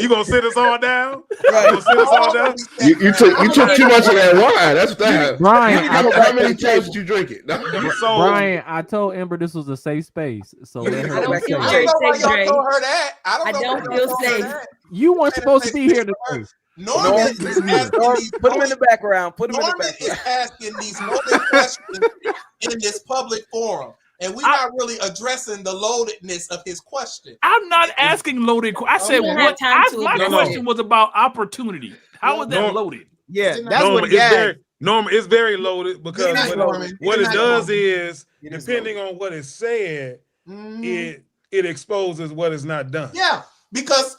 You gonna sit us all down?
Right.
You gonna sit us all down?
You took too much of that wine. That's what that happened.
Brian,
How many times did you drink it?
Brian, I told Ember this was a safe space, so let her.
I don't feel
I
very
don't know why
safe,
y'all
Dre.
told her that.
I don't feel safe.
You weren't supposed to be here today.
Norman is asking
put him in the background. Put him in the
Norman
background.
is asking these loaded questions in this public forum. And we're not really addressing the loadedness of his question.
I'm not asking loaded. I said
don't
what?
have time to
My
address
question was about opportunity. How was that
Norm-
loaded?
Yeah, that's
Norman,
what
it's
gagged.
very Norman, it's very loaded because
Good night, Norman.
what
Good
it
night,
does
Norman.
is,
It is
depending on what is said,
Mhm.
it exposes what is not done.
Yeah, because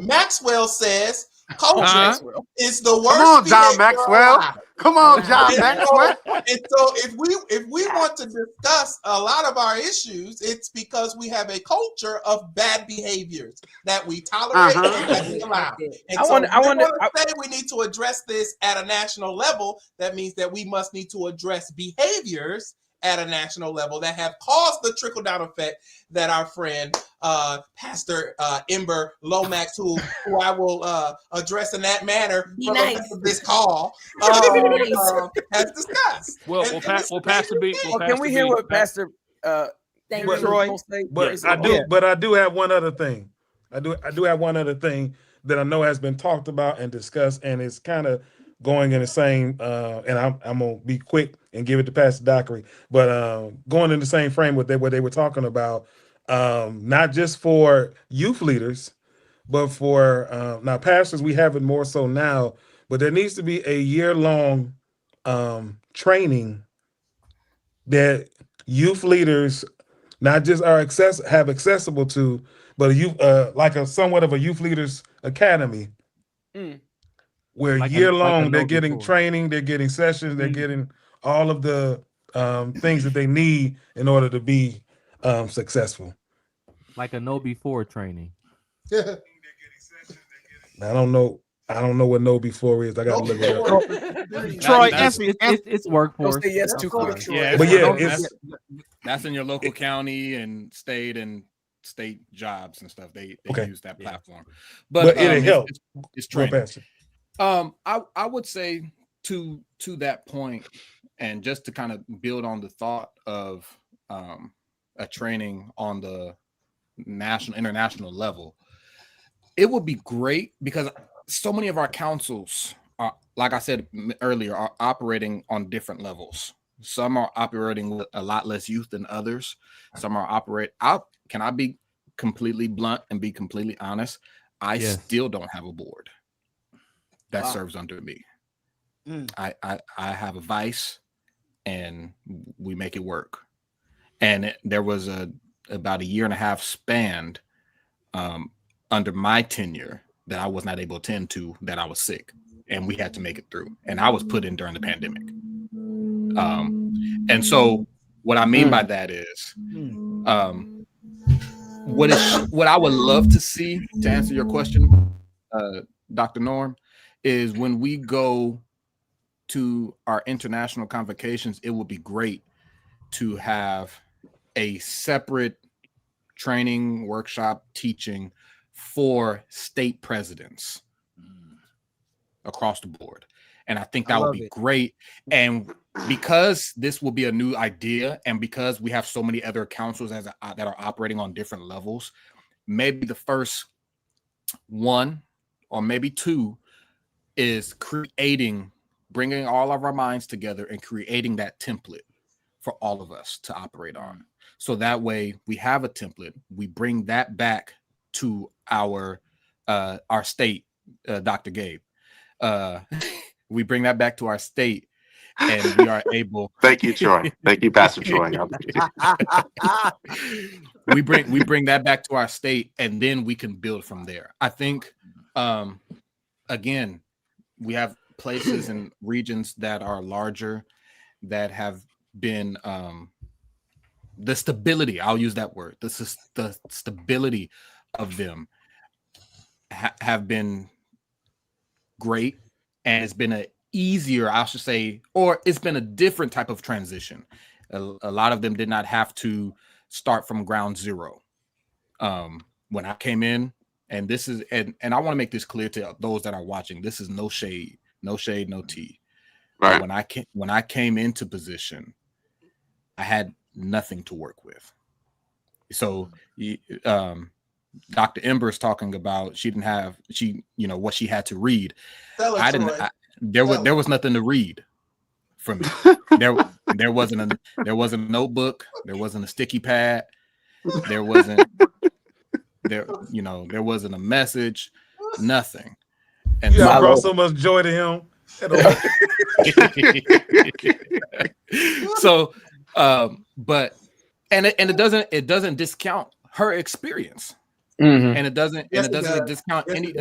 Maxwell says culture is the worst.
Come on, John
behavior
Maxwell.
alive.
Come on, John
And
Maxwell.
so if we want to discuss a lot of our issues, it's because we have a culture of bad behaviors that we tolerate and that we allow. And I want to say we need to address this at a national level. That means that we must need to address behaviors at a national level that have caused the trickle-down effect that our friend Pastor Ember Lomax, who I will address in that manner for the rest of this call, has discussed.
Pastor B.
Can we hear what Pastor Troy say?
But I do have one other thing. I do have one other thing that I know has been talked about and discussed, and it's kind of going in the same. And I'm gonna be quick and give it to Pastor Dockery, but going in the same frame with what they were talking about, not just for youth leaders, but for now pastors. We have it more so now, but there needs to be a year-long training that youth leaders not just have accessible to, but like a somewhat of a youth leaders academy, where
Like
year
a
long they're
note
getting
before.
training, they're getting sessions, they're getting all of the things that they need in order to be successful.
Like a know before training.
I don't know what know before is. I gotta look it up.
Troy,
it's workworce.
Don't say yes too quick.
Yeah,
But yeah,
that's in your local county and state jobs and stuff. They use that platform.
But it'll help.
It's
Go ahead,
training.
Pastor.
I would say to that point, and just to kind of build on the thought of a training on the international level, it would be great because so many of our councils are, like I said earlier, are operating on different levels. Some are operating with a lot less youth than others. Some are can I be completely blunt and be completely honest? I still don't have a board that serves under me. I have a vice and we make it work. And there was about a year and a half spanned under my tenure that I was not able to attend to, that I was sick, and we had to make it through. And I was put in during the pandemic. And so what I mean by that is what I would love to see, to answer your question, Dr. Norm, is when we go to our international convocations, it would be great to have a separate training, workshop, teaching for state presidents across the board. And I think that would be great. And because this will be a new idea, and because we have so many other councils that are operating on different levels, maybe the first one or maybe two is bringing all of our minds together and creating that template for all of us to operate on. So that way we have a template, we bring that back to our state, Dr. Gabe. We bring that back to our state, and we are able.
Thank you, Troy. Thank you, Pastor Troy.
we bring that back to our state, and then we can build from there. I think again, we have places and regions that are larger that have been the stability. I'll use that word. This is the stability of them have been great, and it's been a easier, I should say, or it's been a different type of transition. A lot of them did not have to start from ground zero. When I came in, and this is, and I want to make this clear to those that are watching, this is no shade, no tea.
Right.
When I came into position, I had nothing to work with. So, Dr. Ember is talking about what she had to read. There was nothing to read for me. There wasn't a notebook, there wasn't a sticky pad, there wasn't a message, nothing. And
you have brought so much joy to him.
So, but it doesn't discount her experience.
Mm-hmm.
And it doesn't discount any.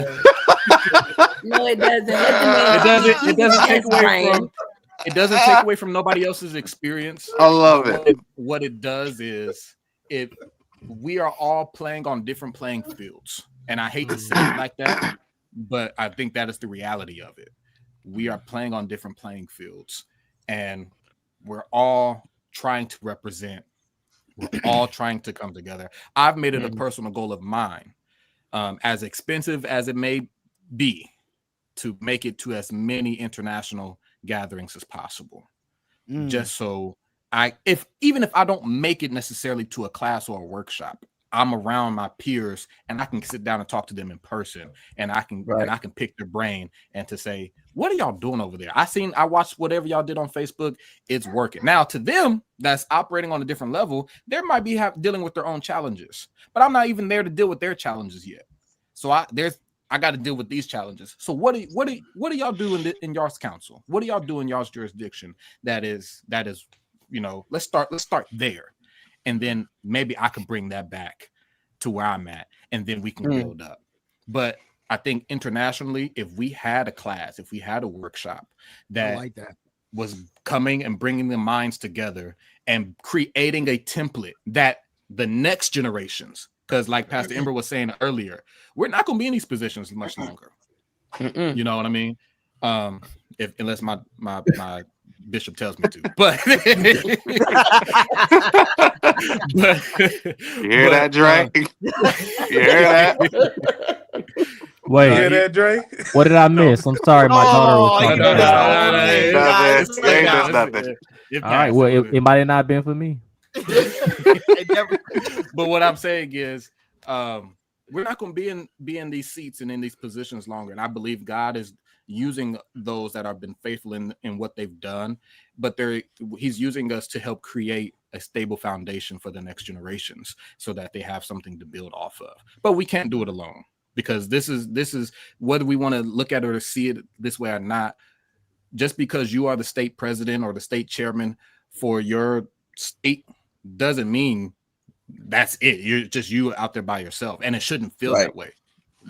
No, it doesn't.
It doesn't take away from. It doesn't take away from nobody else's experience.
I love it.
What it does is we are all playing on different playing fields, and I hate to say it like that, but I think that is the reality of it. We are playing on different playing fields, and we're all trying to represent. We're all trying to come together. I've made it a personal goal of mine, as expensive as it may be, to make it to as many international gatherings as possible. Just so even if I don't make it necessarily to a class or a workshop, I'm around my peers and I can sit down and talk to them in person, and I can pick their brain and to say, what are y'all doing over there? I watched whatever y'all did on Facebook. It's working. Now, to them that's operating on a different level, they might be dealing with their own challenges, but I'm not even there to deal with their challenges yet. So I got to deal with these challenges. So what do y'all do in y'all's council? What do y'all do in y'all's jurisdiction? That is, let's start there. And then maybe I could bring that back to where I'm at, and then we can build up. But I think internationally, if we had a class, if we had a workshop that was coming and bringing the minds together and creating a template that the next generations, because like Pastor Ember was saying earlier, we're not going to be in these positions much longer. You know what I mean? Unless my bishop tells me to, but you
hear that, Dre? You hear that?
Wait,
hear that, Dre?
What did I miss? I'm sorry, my daughter was talking.
Nothing.
All right, well, it might have not been for me.
But what I'm saying is, we're not going to be in these seats and in these positions longer. And I believe God is using those that have been faithful in what they've done, but he's using us to help create a stable foundation for the next generations so that they have something to build off of. But we can't do it alone, because this is whether we want to look at it or see it this way or not. Just because you are the state president or the state chairman for your state doesn't mean that's it. You're just you out there by yourself, and it shouldn't feel that way.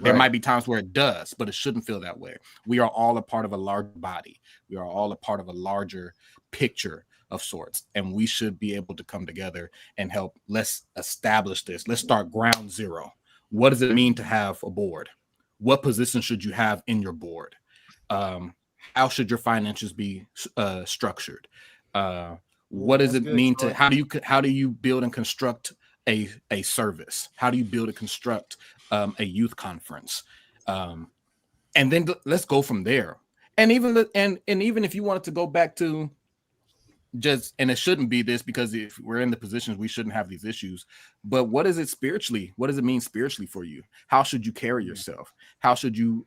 There might be times where it does, but it shouldn't feel that way. We are all a part of a large body. We are all a part of a larger picture of sorts, and we should be able to come together and help. Let's establish this. Let's start ground zero. What does it mean to have a board? What position should you have in your board? How should your finances be structured? What does it mean to how do you build and construct a service? How do you build and construct a youth conference? And then let's go from there. And even even if you wanted to go back to just, and it shouldn't be this, because if we're in the positions, we shouldn't have these issues. But what is it spiritually? What does it mean spiritually for you? How should you carry yourself? How should you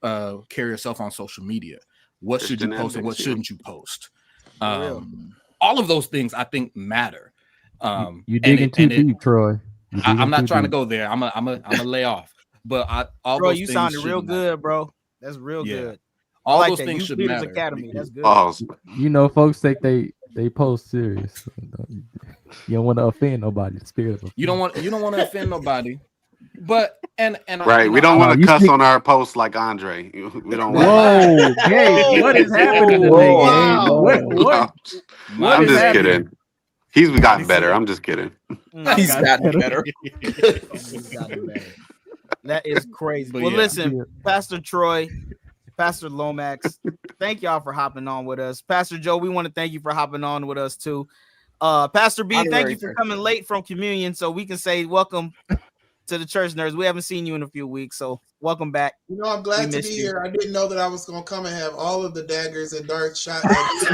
carry yourself on social media? What should you post and what shouldn't you post? All of those things I think matter.
You digging too deep, Troy.
I'm not trying to go there. I'm a lay off. But
bro, you sounded real good, bro. That's real good.
All
like
those
that.
things
Youth
should
Leaders
matter.
Academy. That's good.
You know, folks think they post serious. You don't want to offend nobody. The spirit of
you don't want to offend nobody. But and
Right, we don't want to cuss on our posts like Andre. We don't want.
Whoa, Gabe, what is happening today, Gabe? What
I'm
is
just
happening?
kidding. He's gotten better. I'm just kidding.
He's gotten better.
He's gotten better. That is crazy.
But
Well,
yeah.
listen, Pastor Troy, Pastor Lomax, thank y'all for hopping on with us. Pastor Joe, we want to thank you for hopping on with us too. Pastor B, thank you for coming late from communion so we can say welcome to the church nerds. We haven't seen you in a few weeks, so welcome back.
You know, I'm glad
We
to
missed
be
you.
here. I didn't know that I was going to come and have all of the daggers and darts shot.
First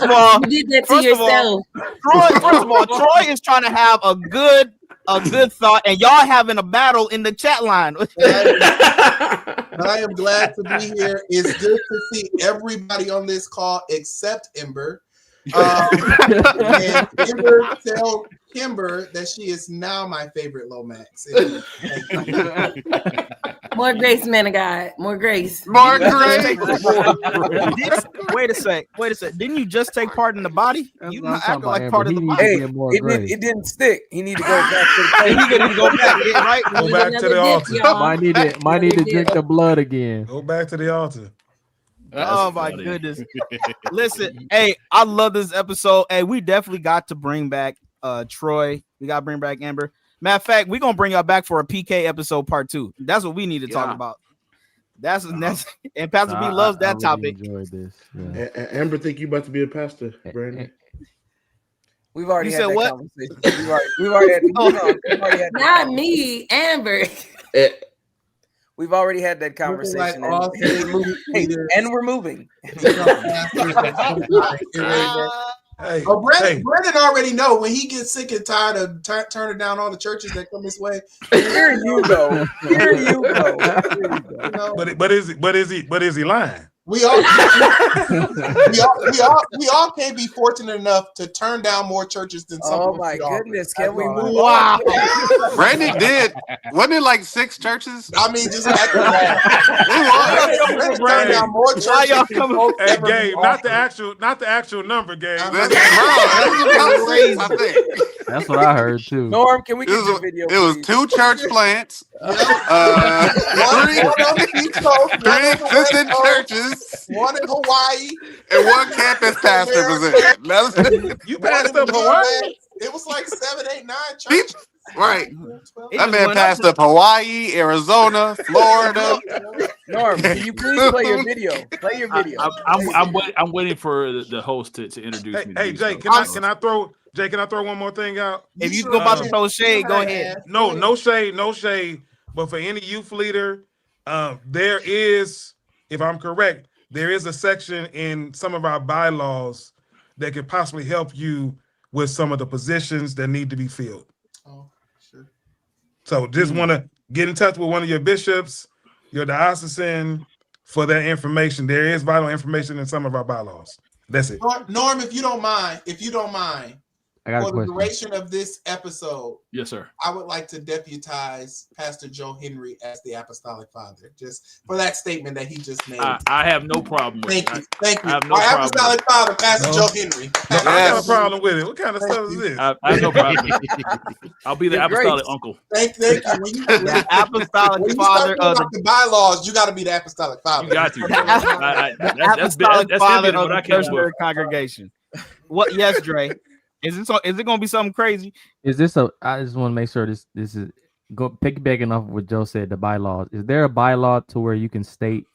of all,
You did that to yourself.
First of all, Troy is trying to have a good thought, and y'all having a battle in the chat line.
But I am glad to be here. It's good to see everybody on this call except Ember. And Ember tell Kimber that she is now my favorite Lomax.
More grace, man of God. More grace.
More grace.
Wait a sec. Didn't you just take part in the body? You not acting like part of the body.
Hey, it didn't stick. He need to go back to the
He need to go back, yeah, right?
Go back to the altar.
Might need to drink the blood again.
Go back to the altar.
Oh my goodness. Listen, hey, I love this episode. Hey, we definitely got to bring back Troy. We got to bring back Ember. Matter of fact, we're gonna bring y'all back for a PK episode part 2. That's what we need to talk about. That's and Pastor B loves that
really
topic.
Enjoyed this. Yeah.
Amber think you about to be a pastor, Brandon.
We've already
You
had
said
that
what?
conversation. We've already had that
Not me, Amber.
We've already had that conversation.
Like all
and we're moving.
Hey,
Oh, Brandon already know when he gets sick and tired of turning down all the churches that come his way.
Here you go. Here you go.
You know,
but is he lying?
we all can't be fortunate enough to turn down more churches than some.
Oh my goodness! Can we move
Wow.
on?
Brandon did. Wasn't it like 6 churches?
I mean, just Brandon turned down more churches.
Why y'all
than
coming?
folks
Hey,
ever
Gabe,
been
not the
offered.
actual number, Gabe.
That's about 6, I think.
That's what I heard too.
Norm, can we
It
get
was,
your video?
it was
please?
2 church plants,
One
3
on the East Coast, one on the West
existing
Coast,
churches,
one in Hawaii.
and 1 campus pastor position.
You
one
passed
in
up Hawaii?
Midwest. It was like 7, 8, 9 churches.
Right.
12.
That man passed up Hawaii, Arizona, Florida.
Norm, can you please play your video? Play your video.
I'm waiting for the host to introduce me.
Hey,
to
Jay,
these
can
folks.
I throw one more thing out?
If you go about to throw shade, go ahead.
No shade. But for any youth leader, there is, if I'm correct, there is a section in some of our bylaws that could possibly help you with some of the positions that need to be filled.
Oh, sure.
So just want to get in touch with one of your bishops, your diocesan, for that information. There is vital information in some of our bylaws. That's it.
Norm, if you don't mind,
I got a
for the
question.
duration of this episode,
Yes, sir.
I would like to deputize Pastor Joe Henry as the Apostolic Father, just for that statement that he just made.
I have no problem with
Thank
it.
you. Thank you.
I have no
Our
problem
Apostolic Father, Pastor Joe Henry.
No, I have a problem with it. What kind of stuff is this?
I have no problem. I'll be the
You're
apostolic
great.
uncle.
Thank you. When you,
The apostolic
when you
father
start
of
talking about the bylaws, you got to be the Apostolic Father.
You got to.
the apostolic father of the Church Nerd congregation. What? Yes, Dre. Is it going to be something crazy?
Is this I just want to make sure this is piggybacking off of what Joe said, the bylaws. Is there a bylaw to where you can you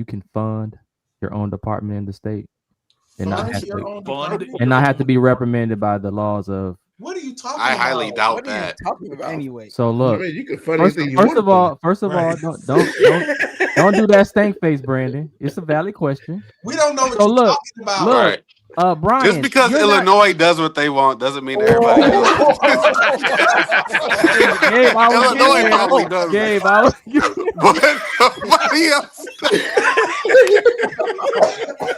can fund your own department in the state and not have to be reprimanded by the laws of?
What are you talking
I
about?
highly doubt
What are you
that.
talking about?
Anyway.
So look,
I mean, you can fund
first
anything you
of
want
all,
Right.
don't do that stank face, Brandon. It's a valid question.
We don't know what
So
you're
look,
talking about.
look,
Right.
Brian.
Just because
you're not-
Illinois does what they want doesn't mean everybody else.
Gabe, I was
Illinois
getting
probably
there.
does.
Gabe, I was.
But nobody else.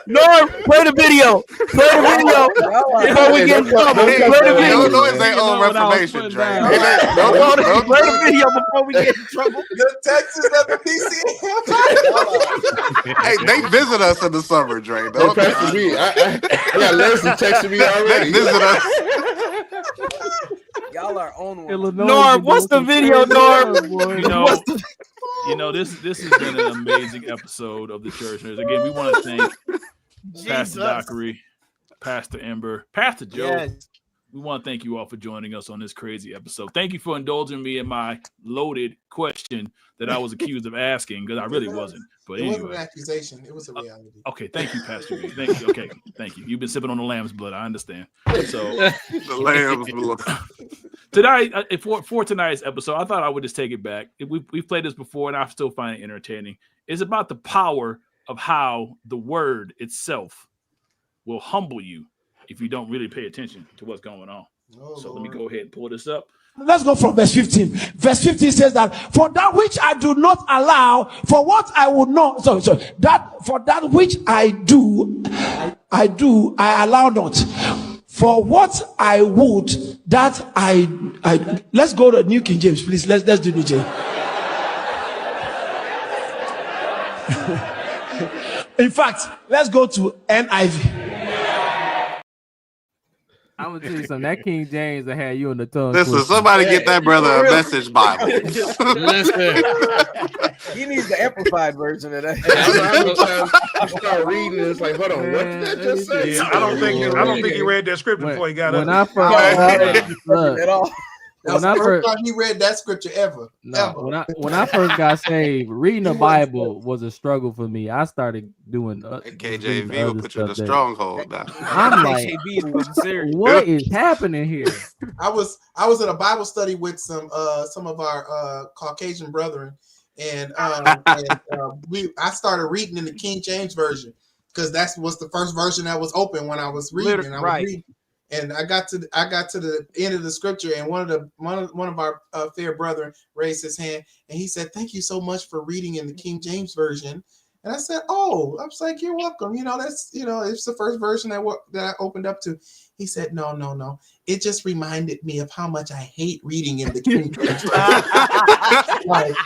Norm, play the video. Play the video before we get in trouble. Play the video.
Illinois is their own reformation, Dre.
Play the video before we get in trouble.
The Texas of the PCA.
Hey, they visit us in the summer, Dre.
Hey,
Don't
Pastor B, I got Leslie texting me
they
already.
visit us.
Y'all are on one.
Norm, what's the video, Norm?
You know, this has been an amazing episode of the Church Nerds. Again, we want to thank Pastor Dockery, Pastor Ember, Pastor Joe.
Yes.
We want to thank you all for joining us on this crazy episode. Thank you for indulging me in my loaded question that I was accused of asking, because I really wasn't. But anyway,
it wasn't an accusation; it was a reality.
Okay, thank you, Pastor B. Thank you. Okay, thank you. You've been sipping on the lamb's blood. I understand. So
the lamb's blood.
Tonight, for tonight's episode, I thought I would just take it back. We've played this before, and I still find it entertaining. It's about the power of how the word itself will humble you if you don't really pay attention to what's going on. So let me go ahead and pull this up.
Let's go from verse 15. Verse 15 says that for that which I do not allow, for what I would not, for that which I do, I allow not. For what I would, that I let's go to New King James, please. Let's do New James. In fact, let's go to NIV.
I'm gonna tell you something. That King James that had you in the tongue.
Listen, somebody get that brother a message Bible.
Listen. He needs the amplified version of that.
I start reading it, it's like, hold on, what did that just say?
Yeah, I don't think he read that scripture before he got up.
When I first
at all. That was the first time he read that scripture ever.
When I first got saved, reading the Bible was a struggle for me. I started doing
KJV will put you in a stronghold now.
I'm like, what is happening here?
I was in a Bible study with some of our Caucasian brethren, and I started reading in the King James version because that was the first version that was open when I was reading. Reading. And I got to the end of the scripture, and one of our fair brethren raised his hand, and he said, "Thank you so much for reading in the King James version." And I said, "Oh," I was like, "You're welcome. That's it's the first version that I opened up to." He said, "No. It just reminded me of how much I hate reading in the King James version." Like,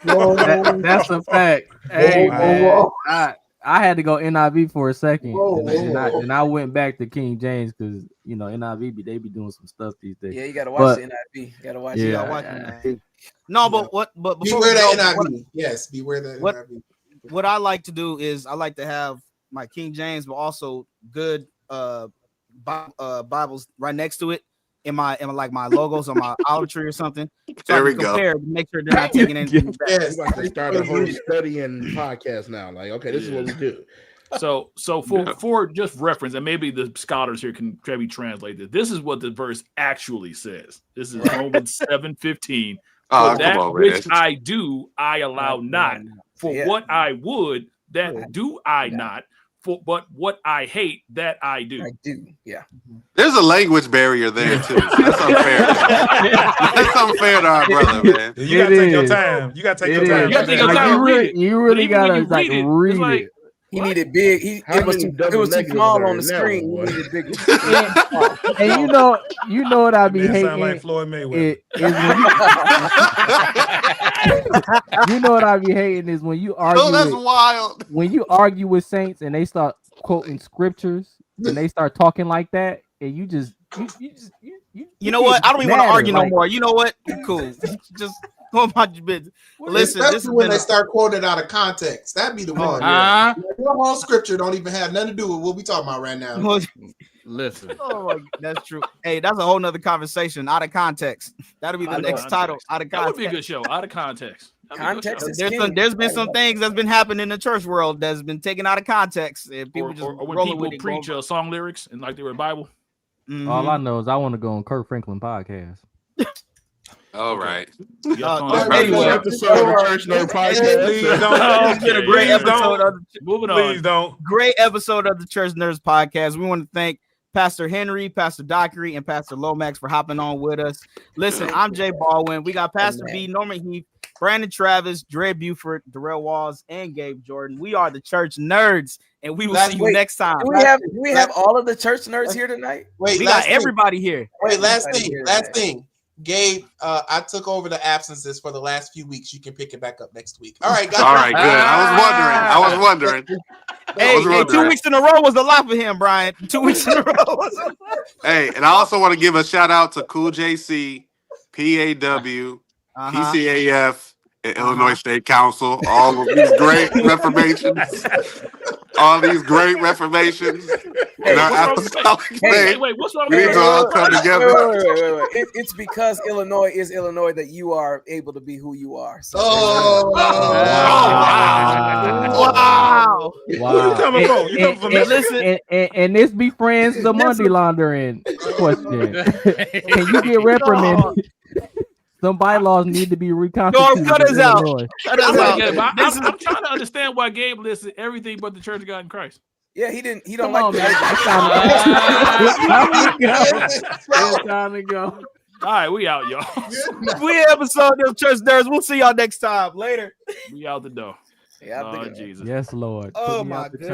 whoa.
That's a fact. Hey, man, I had to go NIV for a second, and I went back to King James because NIV they be doing some stuff these days.
Yeah, you gotta watch the NIV. You gotta watch it.
NIV. No, but
beware that NIV. Yes, beware that NIV.
What I like to do is I like to have my King James, but also good Bibles right next to it in my logos on my olive tree or something. So
there we
compare
go.
To make sure they're not taking anything back.
Yes, we're about to start a whole studying podcast now. Like, okay, this is what we do.
So for just reference, and maybe the scholars here can maybe translate this. This is what the verse actually says. This is Romans 7:15. For that which I do, I allow not. For what I would, that do I not. But what I hate, that I do.
I do, yeah.
There's a language barrier there too. That's unfair. That's unfair to our brother, man.
You gotta take your time. You gotta take your time.
You gotta take your time to read it.
You really gotta read it.
He needed big. It was too small on the screen. He needed bigger.
And you know what I be hating.
Sound like Floyd Mayweather.
You know what I be hating is when you argue.
Oh, that's wild.
When you argue with saints and they start quoting scriptures and they start talking like that, and you just
you know what? I don't even want to argue no more. You know what? Cool. Just go about your business. Listen,
especially when they start quoting out of context. That'd be the one. Your whole scripture don't even have nothing to do with what we talking about right now.
Listen.
Oh, that's true. Hey, that's a whole nother conversation. Out of context. That'll be the next title. Out of context.
That would be a good show. Out of context.
There's been some things that's been happening in the church world that's been taken out of context. And people
or when people preach song lyrics and like they were Bible.
Mm-hmm. All I know is I want to go on Kirk Franklin podcast.
All right.
Anyway, episode of Church Nerd Podcast.
Please don't.
Great episode of the Church Nerds Podcast. We want to thank Pastor Henry, Pastor Dockery, and Pastor Lomax for hopping on with us. Listen, I'm Jay Baldwin. We got Pastor B, Norman Heath, Brandon Travis, Dre Buford, Darrell Walls, and Gabe Jordan. We are the Church Nerds, and we will see you next time.
Do we have all of the church nerds here tonight?
We got everybody here.
Wait, last thing. Gabe, I took over the absences for the last few weeks. You can pick it back up next week. All right, guys.
All right, good. I was wondering.
Hey, 2 weeks in a row was a lot for him, Brian. 2 weeks in a row was a lot.
Hey, and I also want to give a shout out to Cool JC, PAW, PCAF, and Illinois State Council. All of these great reformations. All these great reformations.
Hey,
in our apostolic faith.
Wait, what's wrong
We need to all come together.
Wait. It's because Illinois is Illinois that you are able to be who you are. So.
Wow.
Who you coming from? You coming from Michigan?
And this be friends the money laundering question. Can you get reprimanded? Some bylaws need to be reconstituted.
Cut us out. Cut us out.
I'm trying to understand why Gabe listed everything but the Church of God in Christ.
Yeah, he didn't. He don't
Come
like
on,
that.
It's time to go.
All right, we out, y'all.
We episode of Church Nerds. We'll see y'all next time. Later.
We out the door.
Yeah,
oh, Jesus.
Yes, Lord.
Oh, my goodness.